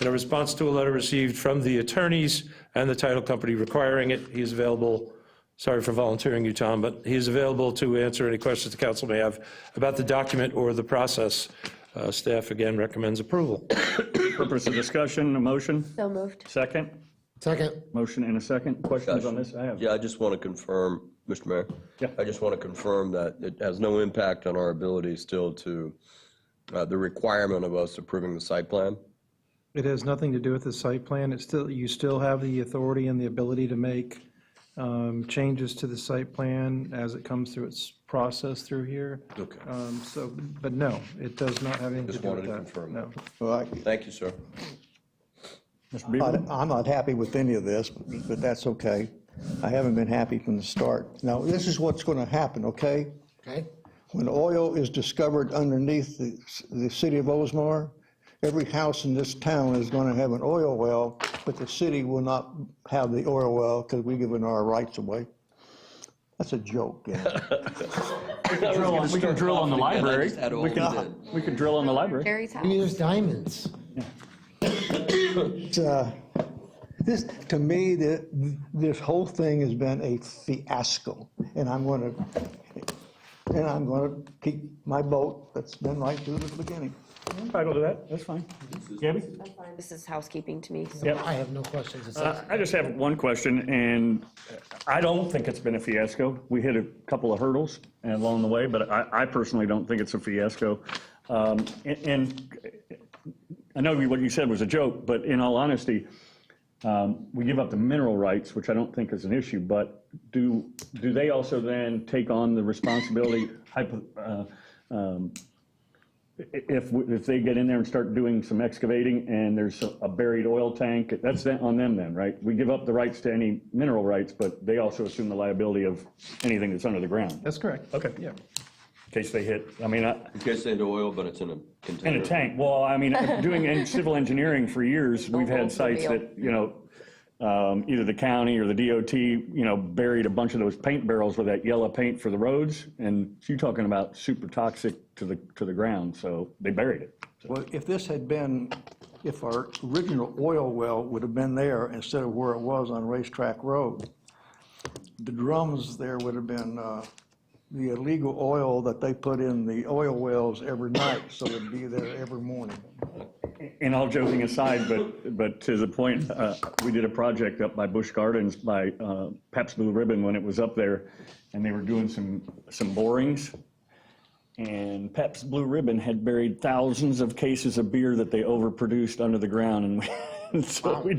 in a response to a letter received from the attorneys and the title company requiring it. He is available, sorry for volunteering you, Tom, but he is available to answer any questions the council may have about the document or the process. Staff again recommends approval. Purpose of discussion, a motion? So moved. Second? Second. Motion and a second. Questions on this? I have. Yeah, I just want to confirm, Mr. Mayor. Yeah. I just want to confirm that it has no impact on our ability still to, the requirement of us approving the site plan. It has nothing to do with the site plan. It's still, you still have the authority and the ability to make changes to the site plan as it comes through its process through here. Okay. So, but no, it does not have anything to Just do with wanted to that. confirm No. Well, Thank you, sir. Mr. Beaver? I'm not happy with any of this, but that's okay. I haven't been happy from the start. Now, this is what's going to happen, okay? Okay. When oil is discovered underneath the city of Oldsmar, every house in this town is going to have an oil well, but the city will not have the oil well because we've given our rights away. That's a joke. Yeah. We can drill on the library. We could drill on the library. Jerry's house. Maybe there's diamonds. This, to me, this whole thing has been a fiasco, and I'm going to keep my boat that's been right through the beginning. entitled to that, that's fine. Gabby? I'm fine. This is housekeeping to me. So. Yep. I have no questions. It's I just have one question, and I don't think it's been a fiasco. We hit a couple of hurdles along the way, but I personally don't think it's a fiasco. And I know what you said was a joke, but in all honesty, we give up the mineral rights, which I don't think is an issue, but do they also then take on the responsibility, if they get in there and start doing some excavating and there's a buried oil tank, that's on them then, right? We give up the rights to any mineral rights, but they also assume the liability of anything that's under the ground. That's correct. Okay. Yeah. In case they hit, I mean, In case they into oil, but it's in a container. in a tank. Well, I mean, doing civil engineering for years, we've had sites that, either the county or the DOT, buried a bunch of those paint barrels with that yellow paint for the roads. And you're talking about super toxic to the ground, so they buried it. Well, if our original oil well would have been there instead of where it was on Racetrack Road, the drums there would have been the illegal oil that they put in the oil wells every night, so it'd be there every morning. And all joking aside, but to the point, we did a project up by Busch Gardens by Pabst Blue Ribbon when it was up there, and they were doing some borings. And Pabst Blue Ribbon had buried thousands of cases of beer that they overproduced under the ground, and so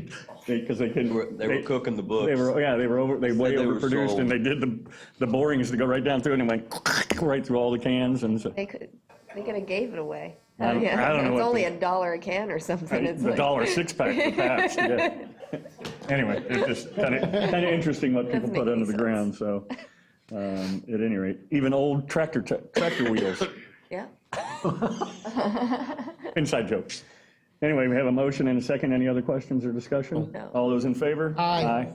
because they couldn't. They were cooking the books. They way they were overproduced, sold. and they did the borings to go right down through, and it went right through all the cans, and so. They could have gave it away. I don't know It's what only the- $1 a can or something. It's The like- $1 6-pack for Pabst, yeah. Anyway, it's just kind of interesting what people Doesn't put make under any the ground, so, at any rate, even old tractor wheels, Yeah. inside jokes. Anyway, we have a motion and a second. Any other questions or discussion? No. All those in favor? Aye.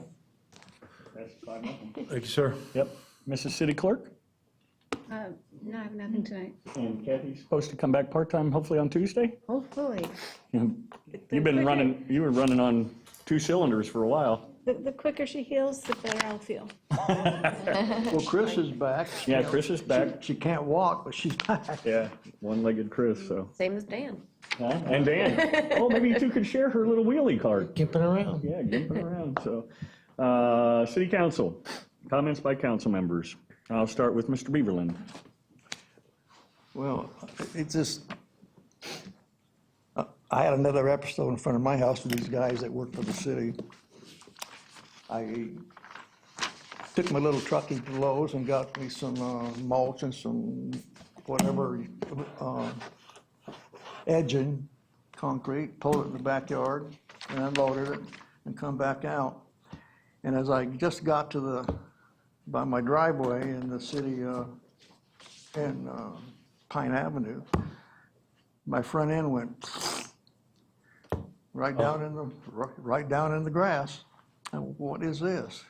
That's 5-0. Thank you, sir. Yep. Mrs. City Clerk? No, I have nothing tonight. And Kathy's supposed to come back part-time, hopefully on Tuesday? Hopefully. You were running on 2 cylinders for a while. The quicker she heals, the better I'll feel. Well, Chris is back. Yeah, Chris is back. She can't walk, but she's back. Yeah, one-legged Chris, so. Same as Dan. Huh? And Dan. Oh, maybe you two could share her little wheelie cart. Gimping around. Yeah, gimping around, so. City Council, comments by council members. I'll start with Mr. Beaverland. Well, it's just, I had another episode in front of my house with these guys that work for the city. I took my little truck into Lowe's and got me some mulch and some whatever edging, concrete, pulled it in the backyard and unloaded it and come back out. And as I just got to by my driveway in the city, in Pine Avenue, my front end went right down in the grass. And what is this?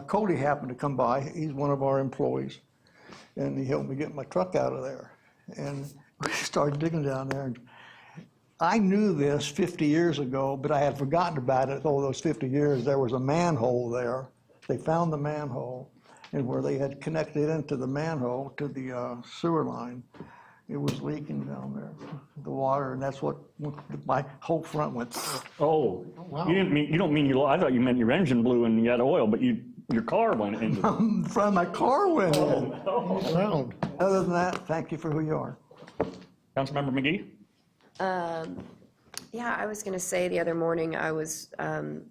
Cody happened to come by. He's one of our employees, and he helped me get my truck out of there. And we started digging down there. And I knew this 50 years ago, but I had forgotten about it all those 50 years. There was a manhole there. They found the manhole, and where they had connected into the manhole to the sewer line, it was leaking down there, the water, and that's what my whole front went. Oh, wow. You don't mean I thought you meant your engine blew and you had oil, but your car went into. The front of my car went in. Oh. Other than that, thank you for who you are. Councilmember McGee? Yeah, I was going to say the other morning it was kind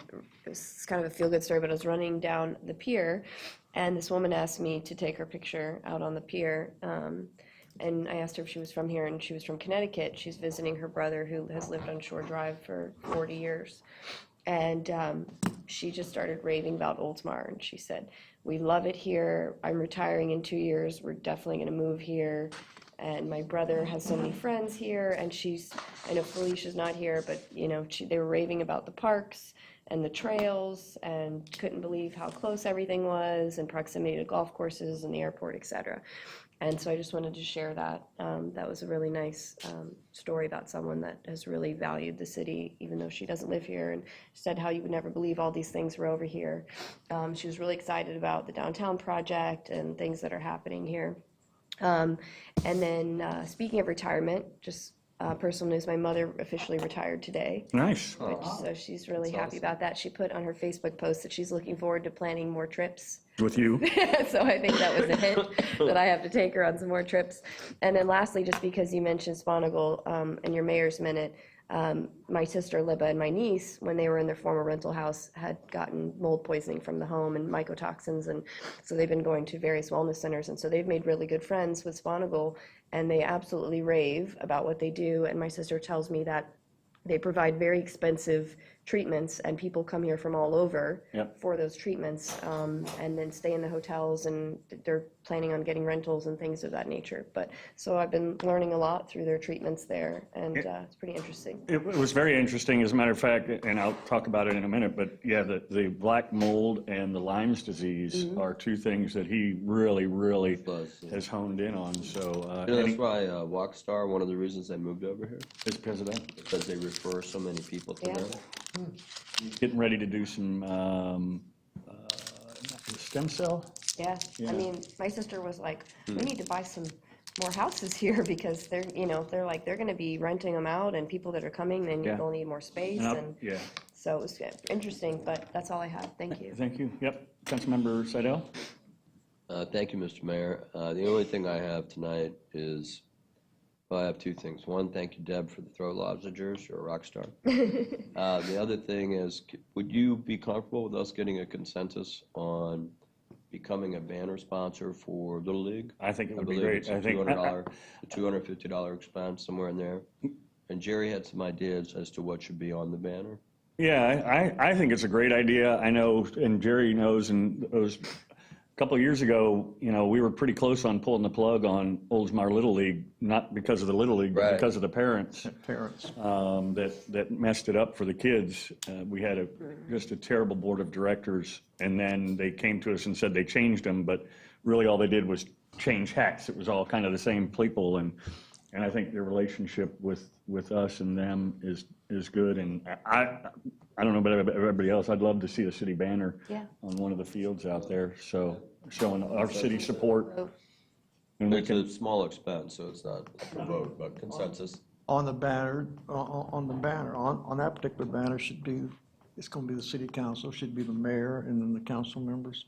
of a feel-good story, but I was running down the pier, and this woman asked me to take her picture out on the pier. And I asked her if she was from here, and she was from Connecticut. She's visiting her brother who has lived on Shore Drive for 40 years. And she just started raving about Oldsmar, and she said, "We love it here. I'm retiring in 2 years. We're definitely going to move here. And my brother has so many friends here." And I know Felicia's not here, but they were raving about the parks and the trails and couldn't believe how close everything was and proximity to golf courses and the airport, et cetera. And so I just wanted to share that. That was a really nice story about someone that has really valued the city, even though she doesn't live here, and said how you would never believe all these things were over here. She was really excited about the downtown project and things that are happening here. And then speaking of retirement, just personal news, my mother officially retired today. Nice. So she's really happy about that. She put on her Facebook post that she's looking forward to planning more trips. With you. So I think that was a hint that I have to take her on some more trips. And then lastly, just because you mentioned Sponagle in your mayor's minute, my sister Libba and my niece, when they were in their former rental house, had gotten mold poisoning from the home and mycotoxins, and so they've been going to various wellness centers, and so they've made really good friends with Sponagle, and they absolutely rave about what they do. And my sister tells me that they provide very expensive treatments, and people come here from all over for those treatments, and then stay in the hotels, and they're planning on getting rentals and things of that nature. But so I've been learning a lot through their treatments there, and it's pretty interesting. It was very interesting, as a matter of fact, and I'll talk about it in a minute, but yeah, the black mold and the Lyme's disease are two things that he really has honed in on. So That's why Walkstar, one of the reasons they moved over here, is because of that. because they refer so many people to them. Getting ready to do some stem cell. Yeah, I mean, my sister was like, we need to buy some more houses here because they're going to be renting them out, and people that are coming, then they'll need more space. And so it was interesting, but that's all I have. Thank you. Thank you. Yep. Councilmember Seidel. Thank you, Mr. Mayor. The only thing I have tonight is, well, I have two things. One, thank you, Deb, for the throat lozenges. You're a rock star. The other thing is, would you be comfortable with us getting a consensus on becoming a banner sponsor for Little League? I think it would be believe great. it's a I think $200, a $250 expense, somewhere in there. And Jerry had some ideas as to what should be on the banner. Yeah, I think it's a great idea. I know, and Jerry knows, and it was a couple of years ago, we were pretty close on pulling the plug on Oldsmar Little League, not because of the Little League, but because of the parents. That messed it up for the kids. We had just a terrible board of directors, and then they came to us and said they changed them, but really all they did was change hats. It was all kind of the same people, and I think the relationship with us and them is good. And I don't know about everybody else. I'd love to see a city banner on one of the fields out there, so showing our city support. And It's a small expense, so it's not a vote, but consensus. On the banner, on that particular banner it's going to be the city council, should be the mayor and then the council members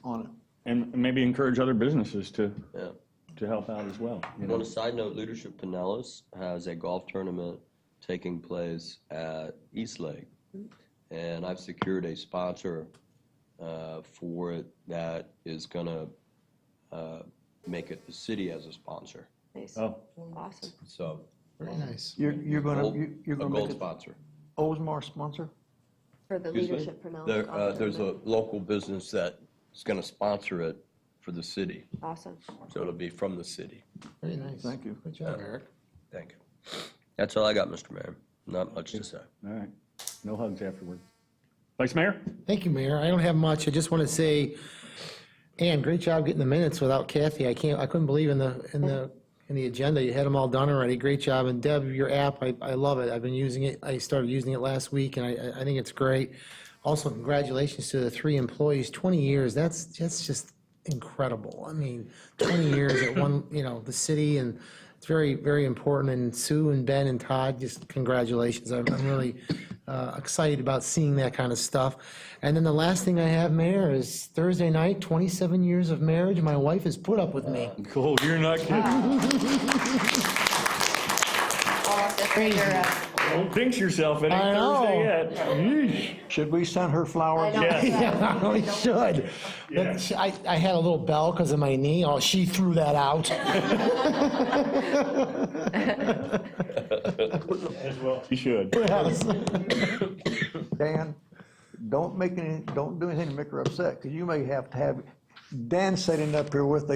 on it. And maybe encourage other businesses to help out as well. On a side note, Leadership Pinellas has a golf tournament taking place at East Lake. And I've secured a sponsor for it that is going to make it the city as a sponsor. Nice. Oh. Awesome. So Very nice. You're going a to gold make it sponsor. Oldsmar sponsor? For the Excuse me? leadership pronouncement. There's a local business that is going to sponsor it for the city. Awesome. So it'll be from the city. Very nice. Thank you. Good job, Eric. Thank you. That's all I got, Mr. Mayor. Not much to say. All right. No hugs afterward. Vice Mayor? Thank you, Mayor. I don't have much. I just want to say, Ann, great job getting the minutes without Kathy. I couldn't believe in the agenda. You had them all done already. Great job. And Deb, your app, I love it. I've been using it. I started using it last week, and I think it's great. Also, congratulations to the 3 employees. 20 years. That's just incredible. I mean, 20 years at one, the city, and it's very, very important. And Sue and Ben and Todd, just congratulations. I'm really excited about seeing that kind of stuff. And then the last thing I have, Mayor, is Thursday night, 27 years of marriage. My wife has put up with me. Cool, you're not kidding. Don't pinch yourself. It ain't Thursday yet. Yeesh. Should we send her flowers? Yeah, I really should. Yeah. I had a little bell because of my knee. Oh, she threw that out. As well, you should. Dan, don't do anything to make her upset, because you may have to have Dan sitting up here with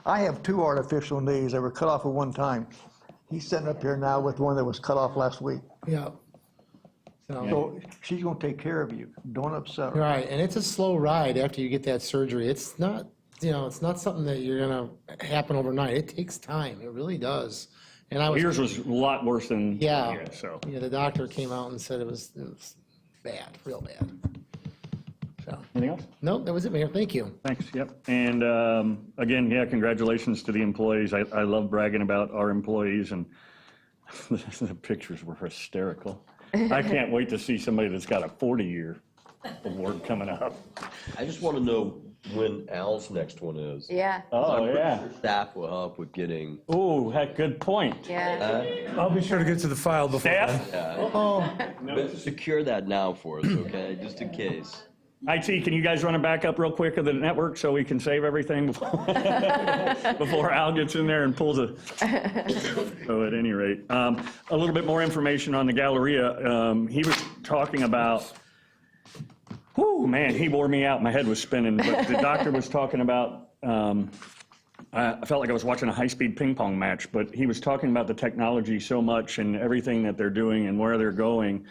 I have 2 artificial knees that were cut off at one time. He's sitting up here now with one that was cut off last week. Yeah. So she's going to take care of you. Don't upset her. Right, and it's a slow ride after you get that surgery. It's not, it's not something that you're gonna happen overnight. It takes time. It really does. And Yours was a lot worse than so. Yeah, the doctor came out and said it was bad, real bad. So. Anything else? No, that was it, Mayor. Thank you. Thanks, yep. And again, congratulations to the employees. I love bragging about our employees, and The pictures were hysterical. I can't wait to see somebody that's got a 40-year award coming up. I just want to know when Al's next one is. Yeah. Oh, I'm yeah. pretty sure staff will help with getting. Oh, heck, good point. Yeah. I'll be sure to get to the file before then. Staff? But secure that now for us, okay, just in case. IT, can you guys run it back up real quick of the network so we can save everything before Al gets in there and pulls a... So at any rate, a little bit more information on the Galleria. He was talking about, whoo, man, he wore me out. My head was spinning. But the doctor was talking about, I felt like I was watching a high-speed ping pong match, but he was talking about the technology so much and everything that they're doing and where they're going.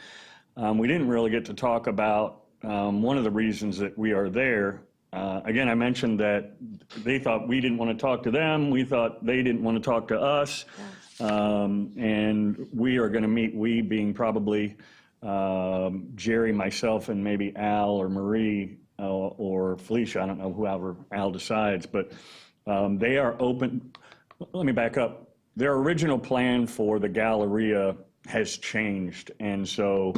We didn't really get to talk about one of the reasons that we are there. Again, I mentioned that they thought we didn't want to talk to them. We thought they didn't want to talk to us. And we are going to meet, we being probably Jerry, myself, and maybe Al or Marie or Felicia. I don't know whoever Al decides, but they are open. Let me back up. Their original plan for the Galleria has changed. And so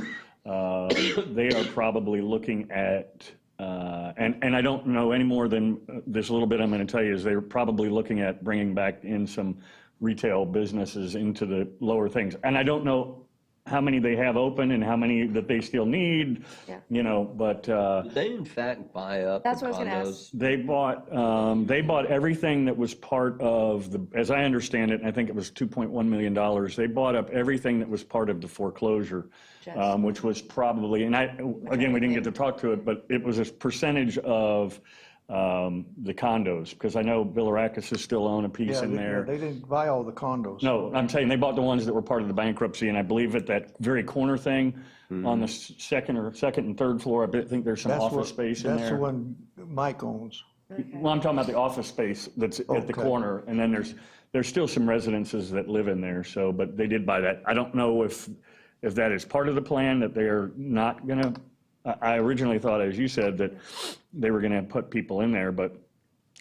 they are probably looking at, and I don't know any more than this little bit I'm going to tell you, is they're probably looking at bringing back in some retail businesses into the lower things. And I don't know how many they have open and how many that they still need, but. Did they in fact buy up That's the what I was gonna condos? ask. They bought everything that was part of the, as I understand it, and I think it was $2.1 million. They bought up everything that was part of the foreclosure, which was probably, and again, we didn't get to talk to it, but it was a percentage of the condos, because I know Bilirakis is still own a piece in there. They didn't buy all the condos. No, I'm saying they bought the ones that were part of the bankruptcy, and I believe at that very corner thing on the second and third floor, I think there's some office space in there. That's the one Mike owns. Well, I'm talking about the office space that's at the corner, and then there's still some residences that live in there, so, but they did buy that. I don't know if that is part of the plan, that they're not gonna, I originally thought, as you said, that they were gonna put people in there, but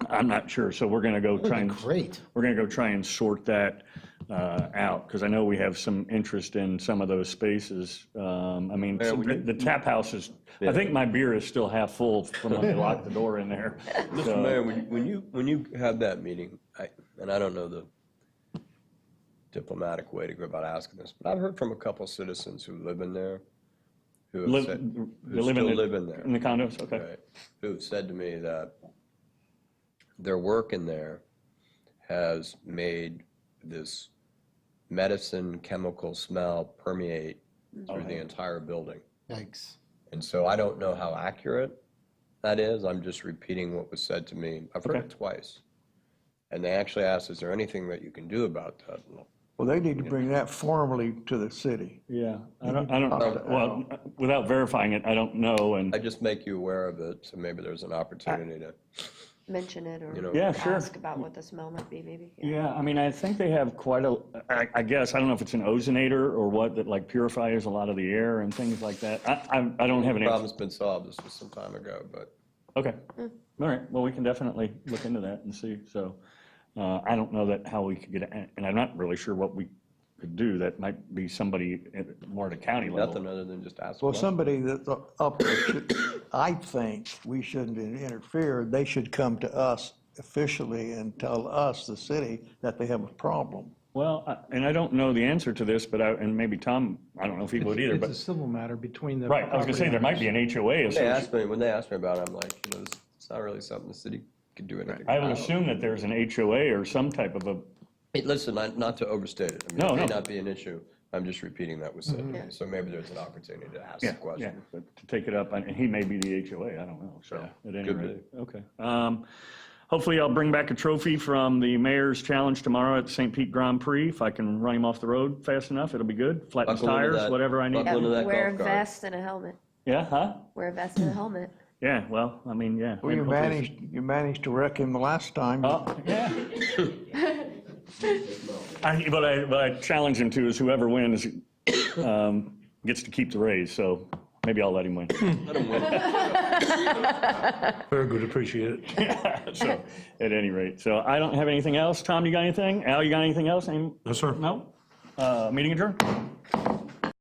I'm not sure, so we're gonna go try and. Great. We're gonna go try and sort that out, because I know we have some interest in some of those spaces. I mean, the tap house is, I think my beer is still half full from when they locked the door in there. Mr. Mayor, when you have that meeting, and I don't know the diplomatic way to go about asking this, but I've heard from a couple citizens who live in there, who have said, who still live in there. In the condos, okay. Right, who have said to me that their work in there has made this medicine chemical smell permeate through the entire building. Yikes. And so I don't know how accurate that is. I'm just repeating what was said to me. I've heard it twice. And they actually asked, is there anything that you can do about that? Well, they need to bring that formally to the city. Yeah, I don't, well, without verifying it, I don't know, and. I just make you aware of it, so maybe there's an opportunity to. Mention it or Yeah, sure. ask about what the smell might be, maybe. Yeah, I mean, I think they have quite a, I guess, I don't know if it's an ozonator or what, that like purifies a lot of the air and things like that. I don't have an The answer. problem's been solved, this was some time ago, but. Okay, all right, well, we can definitely look into that and see, so. I don't know that how we could get, and I'm not really sure what we could do. That might be somebody more at a county level. Nothing other than just ask. Well, somebody that's up there should, I think we shouldn't interfere. They should come to us officially and tell us, the city, that they have a problem. Well, and I don't know the answer to this, but and maybe Tom, I don't know if he would either, It's a but, civil matter between the. right, I was gonna say, there might be an HOA. When they asked me about it, I'm like, it's not really something the city could do anything I would about. assume that there's an HOA or some type of a. Hey, listen, not to overstate it. I mean, No, it may no. not be an issue. I'm just repeating that was said to me. So maybe there's an opportunity to ask the Yeah, question. but to take it up, and he may be the HOA, I don't know, so, at any could rate, okay. Hopefully I'll bring back a trophy from the mayor's challenge tomorrow at the St. Pete Grand Prix. If I can run him off the road fast enough, it'll be good. Flatten his Buckle into tires, that- whatever I need. buckle into that Wear a golf cart. vest and a helmet. Yeah, huh? Wear a vest and a helmet. Yeah, well, I mean, yeah. Well, you managed to wreck him the last time. Yeah. What I challenge him to is whoever wins gets to keep the raise, so maybe I'll let him win. Let him win. Very good, appreciate it. So, at any rate, so I don't have anything else. Tom, you got anything? Al, you got anything else? No, sir. No? Meeting adjourned.